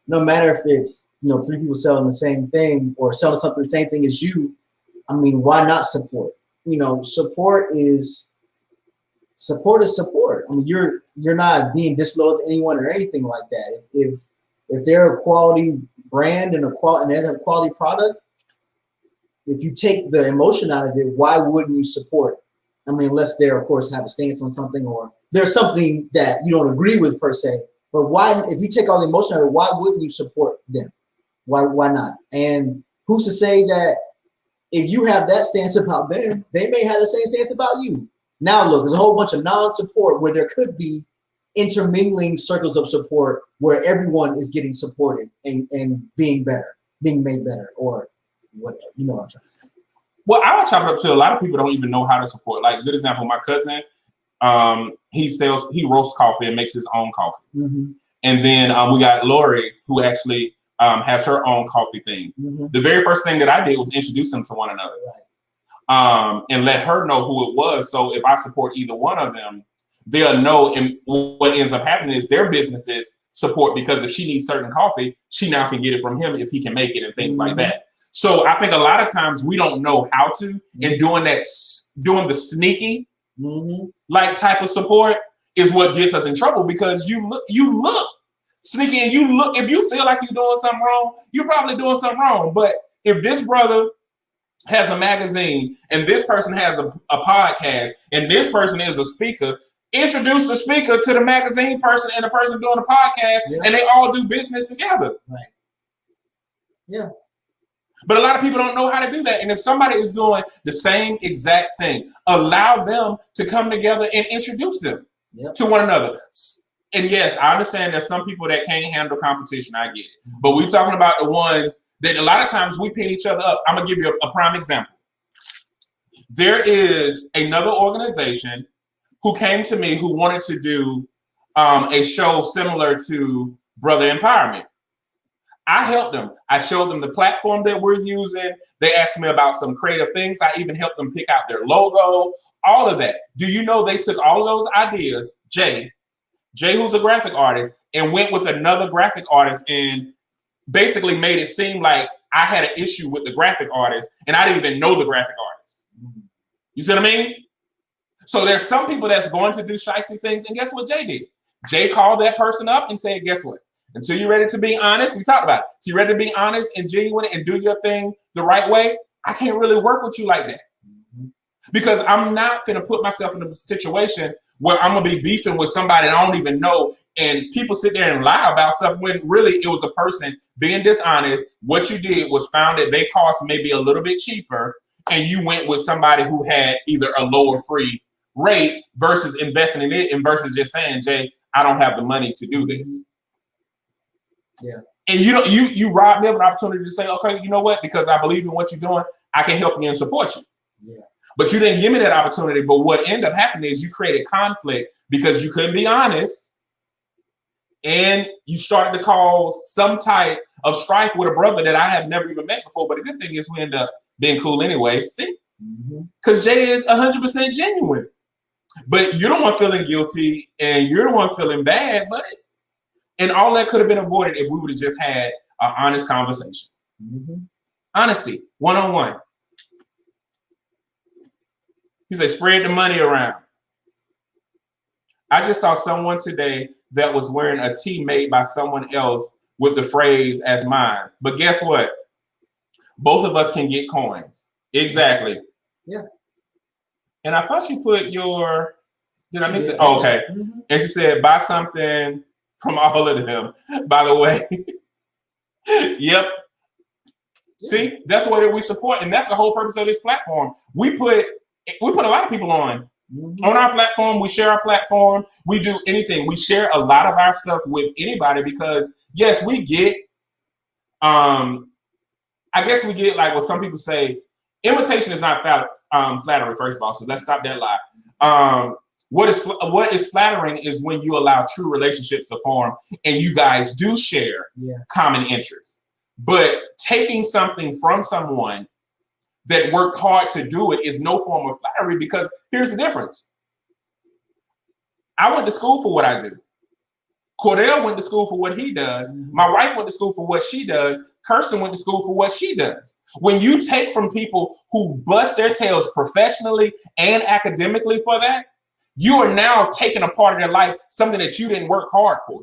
no matter if it's, you know, 3 people selling the same thing or selling something the same thing as you. I mean, why not support? You know, support is support. I mean, you're not being disloyal to anyone or anything like that. If they're a quality brand and they have a quality product, if you take the emotion out of it, why wouldn't you support? I mean, unless they're, of course, have a stance on something or there's something that you don't agree with per se. But why, if you take all the emotion out of it, why wouldn't you support them? Why not? And who's to say that if you have that stance about them, they may have the same stance about you? Now, look, there's a whole bunch of non-support where there could be intermingling circles of support where everyone is getting supported and being better, being made better, or whatever. You know what I'm trying to say. Well, I would chop it up to a lot of people don't even know how to support. Like, good example, my cousin, he roasts coffee and makes his own coffee. And then we got Lori, who actually has her own coffee thing. The very first thing that I did was introduce them to one another. And let her know who it was. So if I support either one of them, they'll know. And what ends up happening is their businesses support, because if she needs certain coffee, she now can get it from him if he can make it and things like that. So I think a lot of times we don't know how to, and doing the sneaky like type of support is what gets us in trouble, because you look sneaky and if you feel like you're doing something wrong, you're probably doing something wrong. But if this brother has a magazine and this person has a podcast and this person is a speaker, introduce the speaker to the magazine person and the person doing the podcast, and they all do business together. But a lot of people don't know how to do that. And if somebody is doing the same exact thing, allow them to come together and introduce them to one another. And yes, I understand there's some people that can't handle competition. I get it. But we're talking about the ones that a lot of times we pin each other up. I'm going to give you a prime example. There is another organization who came to me who wanted to do a show similar to Brother Empowerment. I helped them. I showed them the platform that we're using. They asked me about some creative things. I even helped them pick out their logo, all of that. Do you know they took all of those ideas, Jay, who's a graphic artist, and went with another graphic artist and basically made it seem like I had an issue with the graphic artist and I didn't even know the graphic artist. You see what I mean? So there's some people that's going to do shicey things, and guess what Jay did? Jay called that person up and said, guess what? Until you're ready to be honest, we talked about it. So you're ready to be honest and genuine and do your thing the right way, I can't really work with you like that. Because I'm not going to put myself in a situation where I'm going to be beefing with somebody I don't even know, and people sit there and lie about stuff when really it was a person being dishonest. What you did was found that they cost maybe a little bit cheaper, and you went with somebody who had either a lower free rate versus investing in it, and versus just saying, Jay, I don't have the money to do this. And you robbed me of an opportunity to say, okay, you know what? Because I believe in what you're doing, I can help you and support you. But you didn't give me that opportunity. But what ended up happening is you created conflict because you couldn't be honest, and you started to cause some type of strife with a brother that I have never even met before. But the good thing is we end up being cool anyway. See, because Jay is 100% genuine, but you're the one feeling guilty and you're the one feeling bad. But and all that could have been avoided if we would have just had an honest conversation. Honesty, one-on-one. He said, spread the money around. I just saw someone today that was wearing a tee made by someone else with the phrase as mine. But guess what? Both of us can get coins. Exactly. And I thought you put your, did I miss it? Oh, okay. And she said, buy something from all of them, by the way. See, that's what we support. And that's the whole purpose of this platform. We put a lot of people on our platform. We share our platform. We do anything. We share a lot of our stuff with anybody because yes, we get I guess we get like what some people say, imitation is not flattery, first of all, so let's stop that lie. What is flattering is when you allow true relationships to form and you guys do share common interests. But taking something from someone that worked hard to do it is no form of flattery, because here's the difference. I went to school for what I do. Cordell went to school for what he does. My wife went to school for what she does. Kirsten went to school for what she does. When you take from people who bust their tails professionally and academically for that, you are now taking a part of their life, something that you didn't work hard for.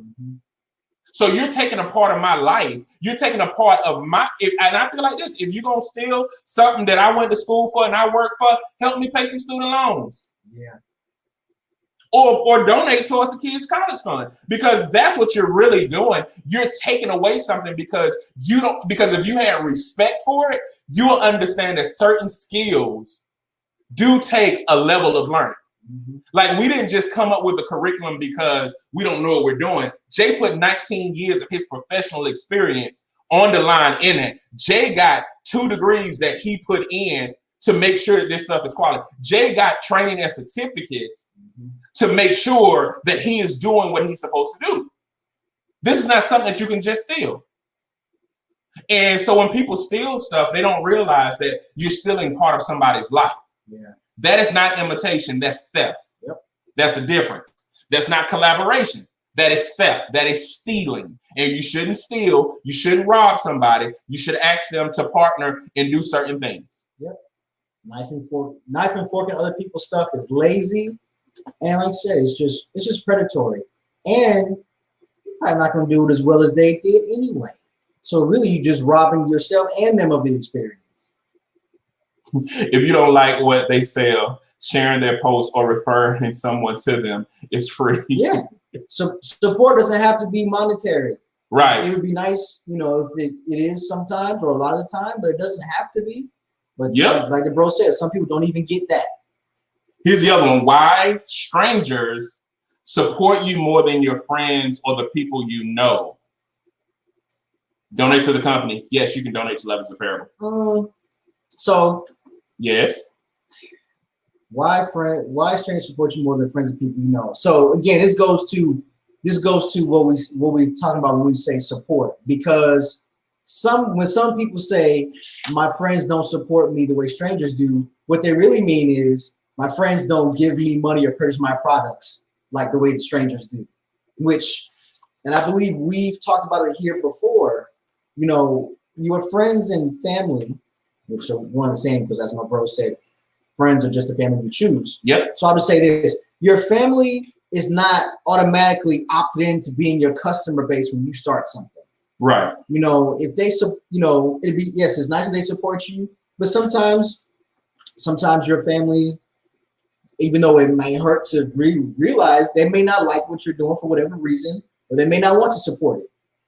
So you're taking a part of my life. You're taking a part of my, and I feel like this, if you're going to steal something that I went to school for and I work for, help me pay some student loans. Yeah. Or donate towards the kids' college fund, because that's what you're really doing. You're taking away something because if you had respect for it, you'll understand that certain skills do take a level of learning. Like, we didn't just come up with a curriculum because we don't know what we're doing. Jay put 19 years of his professional experience on the line in it. Jay got 2 degrees that he put in to make sure that this stuff is quality. Jay got training and certificates to make sure that he is doing what he's supposed to do. This is not something that you can just steal. And so when people steal stuff, they don't realize that you're stealing part of somebody's life. Yeah. That is not imitation, that's theft. Yep. That's a difference. That's not collaboration. That is theft. That is stealing. And you shouldn't steal. You shouldn't rob somebody. You should ask them to partner and do certain things. Yep. Knife and fork and other people's stuff is lazy. And like I said, it's just predatory. And you're probably not going to do it as well as they did anyway. So really, you're just robbing yourself and them of the experience. If you don't like what they sell, sharing their posts or referring someone to them is free. Yeah. So support doesn't have to be monetary. Right. It would be nice, if it is sometimes or a lot of the time, but it doesn't have to be. But like the bro said, some people don't even get that. Here's the other one. Why strangers support you more than your friends or the people you know? Donate to the company. Yes, you can donate to Levels Apparel. Yes. Why strangers support you more than friends and people you know? So again, this goes to what we talking about when we say support, because when some people say my friends don't support me the way strangers do, what they really mean is my friends don't give me money or purchase my products like the way the strangers do. And I believe we've talked about it here before. Your friends and family, which are one and the same, because as my bro said, friends are just the family you choose. Yep. So I'll just say this: your family is not automatically opted into being your customer base when you start something. Right. If they, it'd be, yes, it's nice that they support you, but sometimes your family, even though it may hurt to realize, they may not like what you're doing for whatever reason, or they may not want to support it.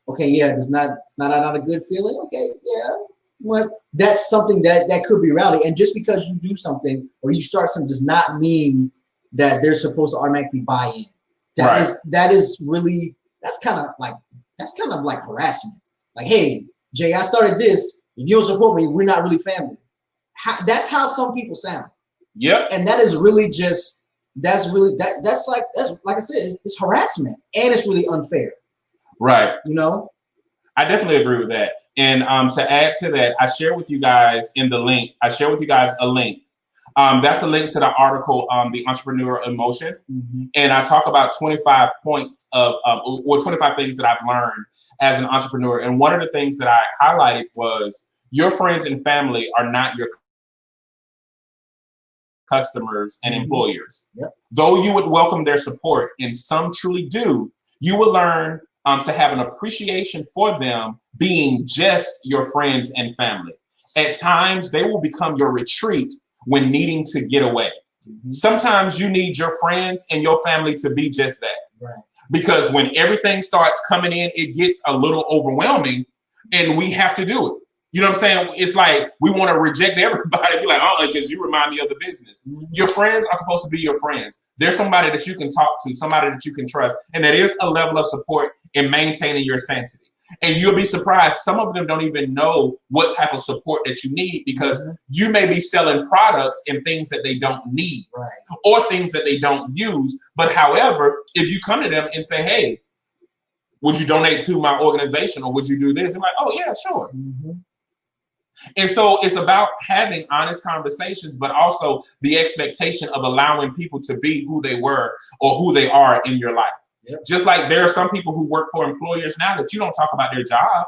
Okay, yeah, it's not a good feeling. Okay, yeah, but that's something that could be reality. And just because you do something or you start something does not mean that they're supposed to automatically buy in. That is really, that's kind of like harassment. Like, hey, Jay, I started this. If you don't support me, we're not really family. That's how some people sound. Yep. And that is really that's like I said, it's harassment, and it's really unfair. Right. I definitely agree with that. And to add to that, I share with you guys in the link. I share with you guys a link. That's a link to the article, The Entrepreneur Emotion. Mm-hmm. And I talk about 25 points or 25 things that I've learned as an entrepreneur. And one of the things that I highlighted was your friends and family are not your customers and employers. Yep. Though you would welcome their support, and some truly do, you will learn to have an appreciation for them being just your friends and family. At times, they will become your retreat when needing to get away. Mm-hmm. Sometimes you need your friends and your family to be just that. Right. Because when everything starts coming in, it gets a little overwhelming and we have to do it. You know what I'm saying? It's like we want to reject everybody, be like, because you remind me of the business. Mm-hmm. Your friends are supposed to be your friends. There's somebody that you can talk to, somebody that you can trust. And that is a level of support in maintaining your sanity. And you'll be surprised, some of them don't even know what type of support that you need, because you may be selling products and things that they don't need, or things that they don't use. But however, if you come to them and say, hey, would you donate to my organization, or would you do this? They're like, oh yeah, sure. And so it's about having honest conversations, but also the expectation of allowing people to be who they were or who they are in your life. Just like there are some people who work for employers now that you don't talk about their job.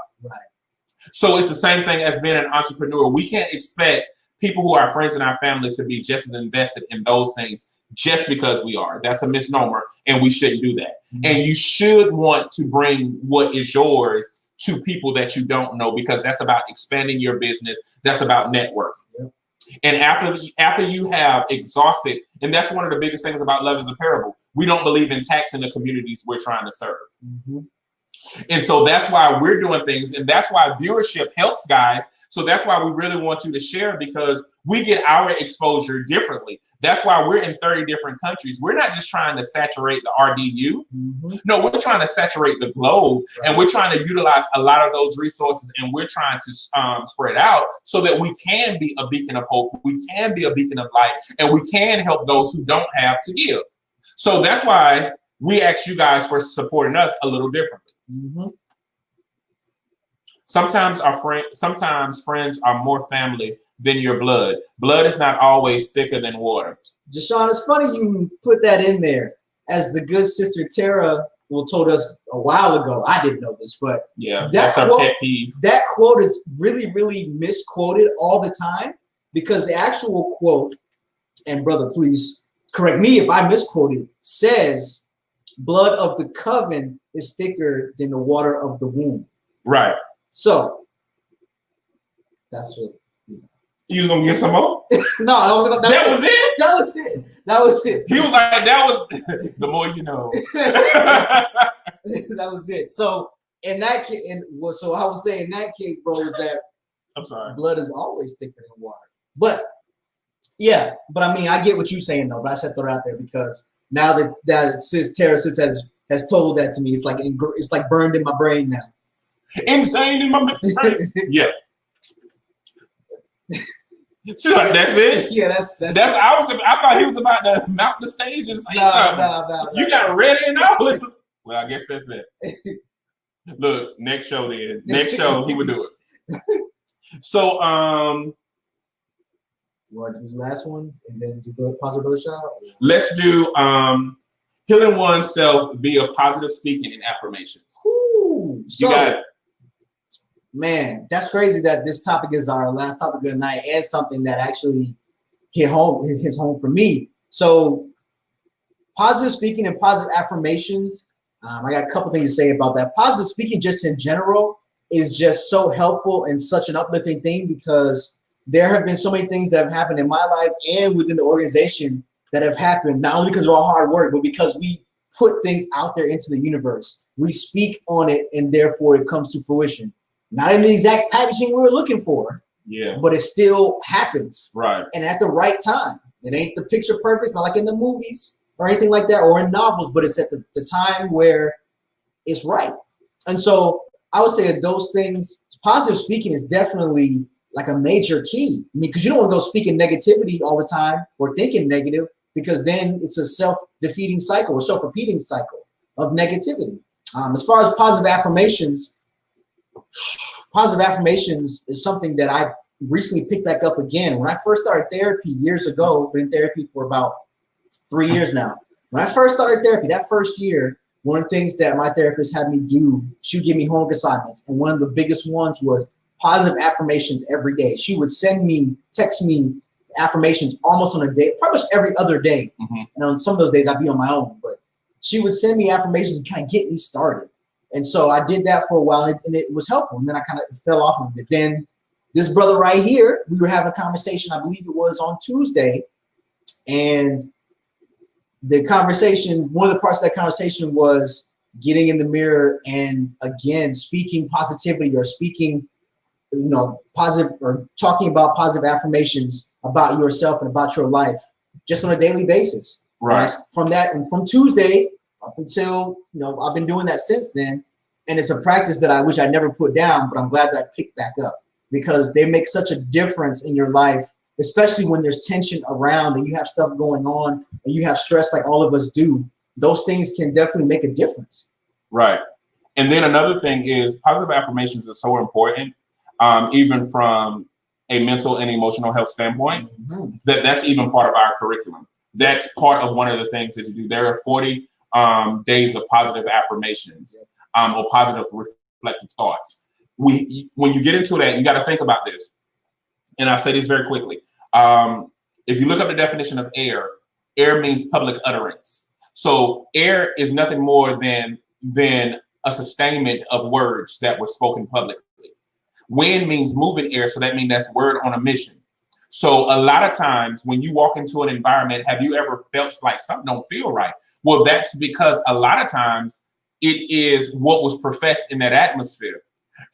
So it's the same thing as being an entrepreneur. We can't expect people who are friends in our family to be just as invested in those things just because we are. That's a misnomer, and we shouldn't do that. And you should want to bring what is yours to people that you don't know, because that's about expanding your business. That's about networking. And after you have exhausted, and that's one of the biggest things about Love is a Parable, we don't believe in taxing the communities we're trying to serve. And so that's why we're doing things, and that's why viewership helps, guys. So that's why we really want you to share, because we get our exposure differently. That's why we're in 30 different countries. We're not just trying to saturate the RDU. No, we're trying to saturate the globe, and we're trying to utilize a lot of those resources, and we're trying to spread out so that we can be a beacon of hope, we can be a beacon of light, and we can help those who don't have to give. So that's why we ask you guys for supporting us a little differently. Sometimes friends are more family than your blood. Blood is not always thicker than water. Deshaun, it's funny you put that in there. As the good sister Tara told us a while ago, I didn't know this, but that's our pet peeve. That quote is really, really misquoted all the time, because the actual quote, and brother, please correct me if I misquoted, says, blood of the coven is thicker than the water of the womb. Right. So that's what you was gonna get some more? No, that was it. That was it. He was like, that was the more you know. That was it. So in that case, so I was saying in that case, bro, is that I'm sorry, blood is always thicker than water. But yeah, but I mean, I get what you're saying though. But I should throw it out there, because now that Tara has told that to me, it's like burned in my brain now. Insane in my brain. Yeah. She's like, that's it. Yeah, that's. I thought he was about to mount the stage and say something. No, you got ready and all this. Well, I guess that's it. Look, next show then. Next show he would do it. So you want to do the last one and then do the positive brother shout out? Let's do healing oneself via positive speaking and affirmations. Ooh, you got it. Man, that's crazy that this topic is our last topic of the night, and something that actually hits home for me. So positive speaking and positive affirmations, I got a couple things to say about that. Positive speaking just in general is just so helpful and such an uplifting thing, because there have been so many things that have happened in my life and within the organization that have happened, not only because of our hard work, but because we put things out there into the universe. We speak on it, and therefore it comes to fruition. Not in the exact packaging we were looking for, but it still happens, right? And at the right time. It ain't the picture perfect. It's not like in the movies or anything like that, or in novels, but it's at the time where it's right. And so I would say that those things, positive speaking is definitely like a major key. I mean, because you don't want to go speaking negativity all the time or thinking negative, because then it's a self-defeating cycle or self-repeating cycle of negativity. As far as positive affirmations is something that I recently picked back up again. When I first started therapy years ago, been in therapy for about 3 years now. When I first started therapy, that first year, one of the things that my therapist had me do, she would give me homework assignments. And one of the biggest ones was positive affirmations every day. She would text me affirmations almost on a day, pretty much every other day. And on some of those days I'd be on my own, but she would send me affirmations to kind of get me started. And so I did that for a while, and it was helpful. And then I kind of fell off of it. Then this brother right here, we were having a conversation, I believe it was on Tuesday. And the conversation, one of the parts of that conversation was getting in the mirror and, again, speaking positivity or speaking, positive, or talking about positive affirmations about yourself and about your life just on a daily basis. Right. From Tuesday up until, I've been doing that since then. And it's a practice that I wish I never put down, but I'm glad that I picked back up, because they make such a difference in your life, especially when there's tension around and you have stuff going on and you have stress like all of us do. Those things can definitely make a difference. Right. And then another thing is positive affirmations is so important, even from a mental and emotional health standpoint, that's even part of our curriculum. That's part of one of the things that you do. There are 40 days of positive affirmations or positive reflective thoughts. When you get into that, you got to think about this. And I'll say this very quickly. If you look up the definition of air means public utterance. So air is nothing more than a sustainment of words that were spoken publicly. Wind means moving air, so that means that's word on a mission. So a lot of times when you walk into an environment, have you ever felt like something don't feel right? Well, that's because a lot of times it is what was professed in that atmosphere.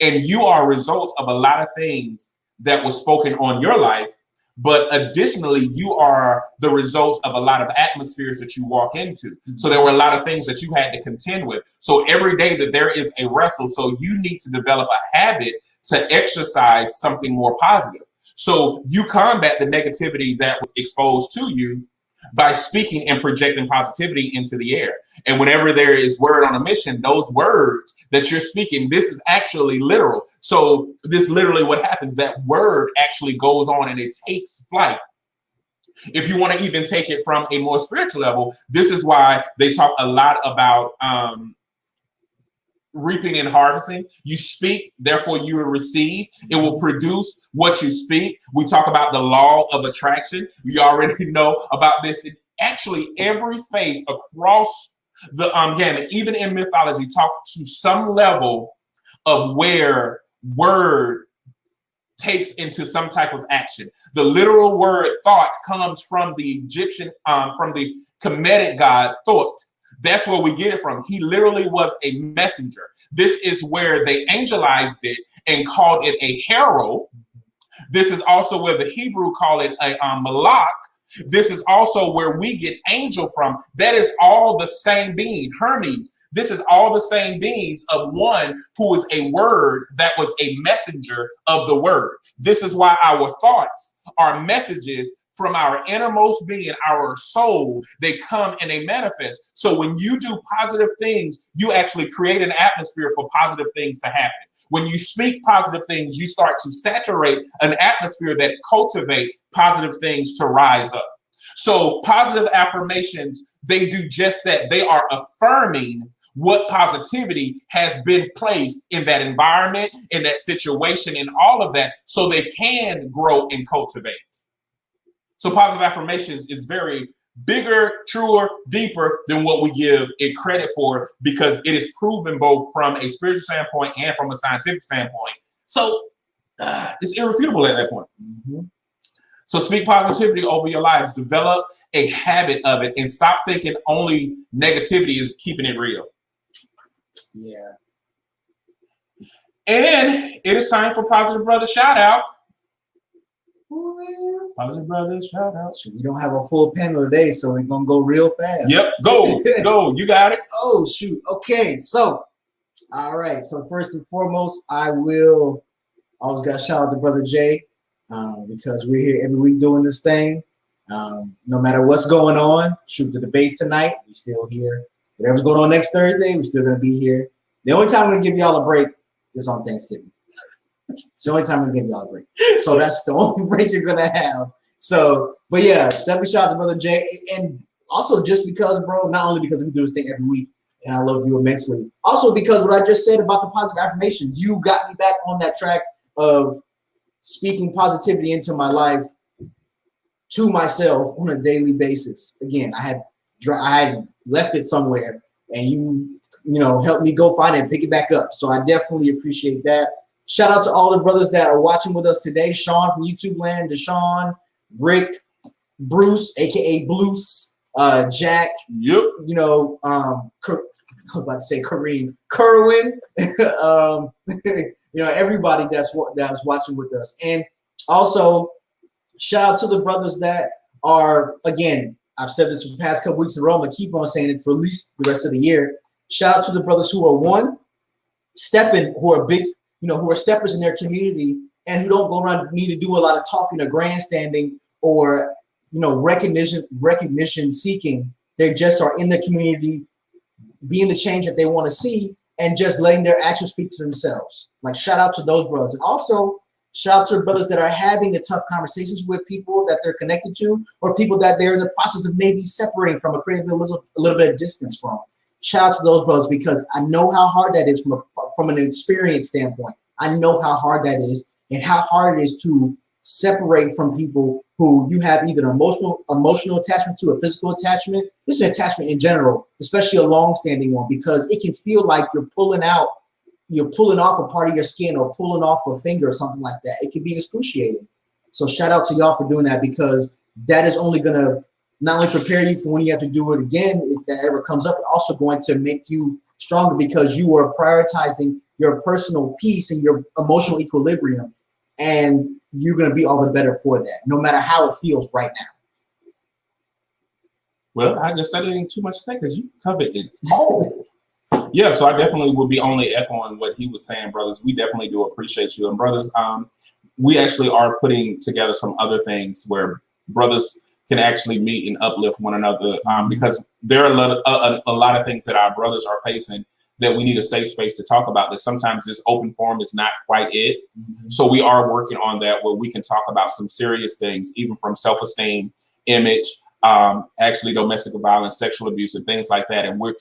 And you are a result of a lot of things that was spoken on your life. But additionally, you are the result of a lot of atmospheres that you walk into. So there were a lot of things that you had to contend with. So every day that there is a wrestle, so you need to develop a habit to exercise something more positive. So you combat the negativity that was exposed to you by speaking and projecting positivity into the air. And whenever there is word on a mission, those words that you're speaking, this is actually literal. So this literally what happens, that word actually goes on and it takes flight. If you want to even take it from a more spiritual level, this is why they talk a lot about reaping and harvesting. You speak, therefore you will receive. It will produce what you speak. We talk about the law of attraction. You already know about this. Actually, every faith across the gamut, even in mythology, talk to some level of where word takes into some type of action. The literal word thought comes from the Egyptian, from the Kemetic god Thought. That's where we get it from. He literally was a messenger. This is where they angelized it and called it a herald. This is also where the Hebrew call it a malach. This is also where we get angel from. That is all the same being, Hermes. This is all the same beings of one who is a word that was a messenger of the word. This is why our thoughts are messages from our innermost being, our soul. They come and they manifest. So when you do positive things, you actually create an atmosphere for positive things to happen. When you speak positive things, you start to saturate an atmosphere that cultivate positive things to rise up. So positive affirmations, they do just that. They are affirming what positivity has been placed in that environment, in that situation, in all of that, so they can grow and cultivate. So positive affirmations is very bigger, truer, deeper than what we give it credit for, because it is proven both from a spiritual standpoint and from a scientific standpoint. So it's irrefutable at that point. So speak positivity over your lives. Develop a habit of it and stop thinking only negativity is keeping it real. Yeah. And it is time for Positive Brother Shout Out. Positive Brother Shout Out. We don't have a full panel today, so we're going to go real fast. Yep. Go. You got it. Oh, shoot. Okay. So, all right. So first and foremost, I always got to shout out to Brother Jay because we're here every week doing this thing. No matter what's going on, shoot the debates tonight, we're still here. Whatever's going on next Thursday, we're still going to be here. The only time I'm going to give y'all a break is on Thanksgiving. It's the only time I'm going to give y'all a break. So that's the only break you're going to have. So, but yeah, definitely shout out to Brother Jay. And also just because, bro, not only because we do this thing every week and I love you immensely, also because what I just said about the positive affirmations, you got me back on that track of speaking positivity into my life to myself on a daily basis. Again, I had left it somewhere and you helped me go find it and pick it back up. So I definitely appreciate that. Shout out to all the brothers that are watching with us today. Sean from YouTube land, Deshaun, Rick, Bruce, aka Blues, Jack. Yep. I'm about to say Kareem, Kerwin. Everybody that's watching with us. And also shout out to the brothers that are, again, I've said this for the past couple weeks in a row. I'm gonna keep on saying it for at least the rest of the year. Shout out to the brothers who are one stepping, who are big, who are steppers in their community and who don't go around need to do a lot of talking or grandstanding or recognition seeking. They just are in the community, being the change that they want to see, and just letting their actions speak to themselves. Like, shout out to those brothers. And also shout out to brothers that are having the tough conversations with people that they're connected to, or people that they're in the process of maybe separating from or creating a little bit of distance from. Shout out to those brothers, because I know how hard that is from an experience standpoint. I know how hard that is, and how hard it is to separate from people who you have either an emotional attachment to, a physical attachment. This is an attachment in general, especially a long-standing one, because it can feel like you're pulling off a part of your skin or pulling off a finger or something like that. It can be excruciating. So shout out to y'all for doing that, because that is only going to not only prepare you for when you have to do it again, if that ever comes up, but also going to make you stronger, because you are prioritizing your personal peace and your emotional equilibrium, and you're going to be all the better for that, no matter how it feels right now. Well, I guess I didn't too much to say, because you covered it all. Yeah, so I definitely would be only echoing what he was saying, brothers. We definitely do appreciate you. And brothers, we actually are putting together some other things where brothers can actually meet and uplift one another, because there are a lot of things that our brothers are facing that we need a safe space to talk about, that sometimes this open forum is not quite it. So we are working on that, where we can talk about some serious things, even from self-esteem, image, actually domestic violence, sexual abuse, and things like that. And we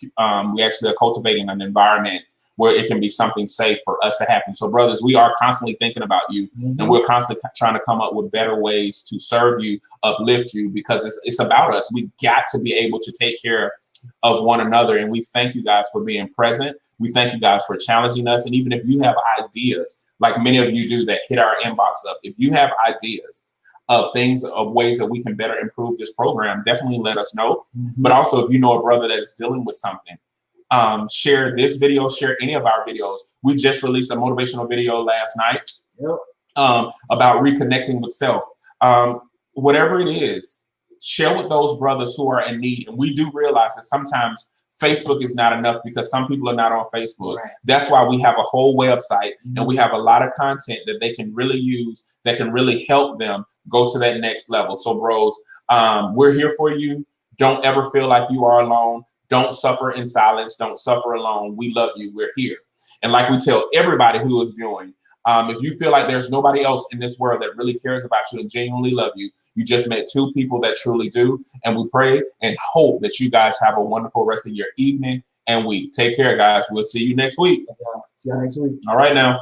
actually are cultivating an environment where it can be something safe for us to happen. So brothers, we are constantly thinking about you, and we're constantly trying to come up with better ways to serve you, uplift you, because it's about us. We got to be able to take care of one another. And we thank you guys for being present. We thank you guys for challenging us. And even if you have ideas, like many of you do that hit our inbox up, if you have ideas of things, of ways that we can better improve this program, definitely let us know. But also, if you know a brother that is dealing with something, share this video, share any of our videos. We just released a motivational video last night about reconnecting with self. Whatever it is, share with those brothers who are in need. And we do realize that sometimes Facebook is not enough, because some people are not on Facebook. Right. That's why we have a whole website, and we have a lot of content that they can really use, that can really help them go to that next level. So bros, we're here for you. Don't ever feel like you are alone. Don't suffer in silence. Don't suffer alone. We love you. We're here. And like we tell everybody who is viewing, if you feel like there's nobody else in this world that really cares about you and genuinely love you, you just met two people that truly do. And we pray and hope that you guys have a wonderful rest of your evening and week. Take care, guys. We'll see you next week. See you next week. All right now.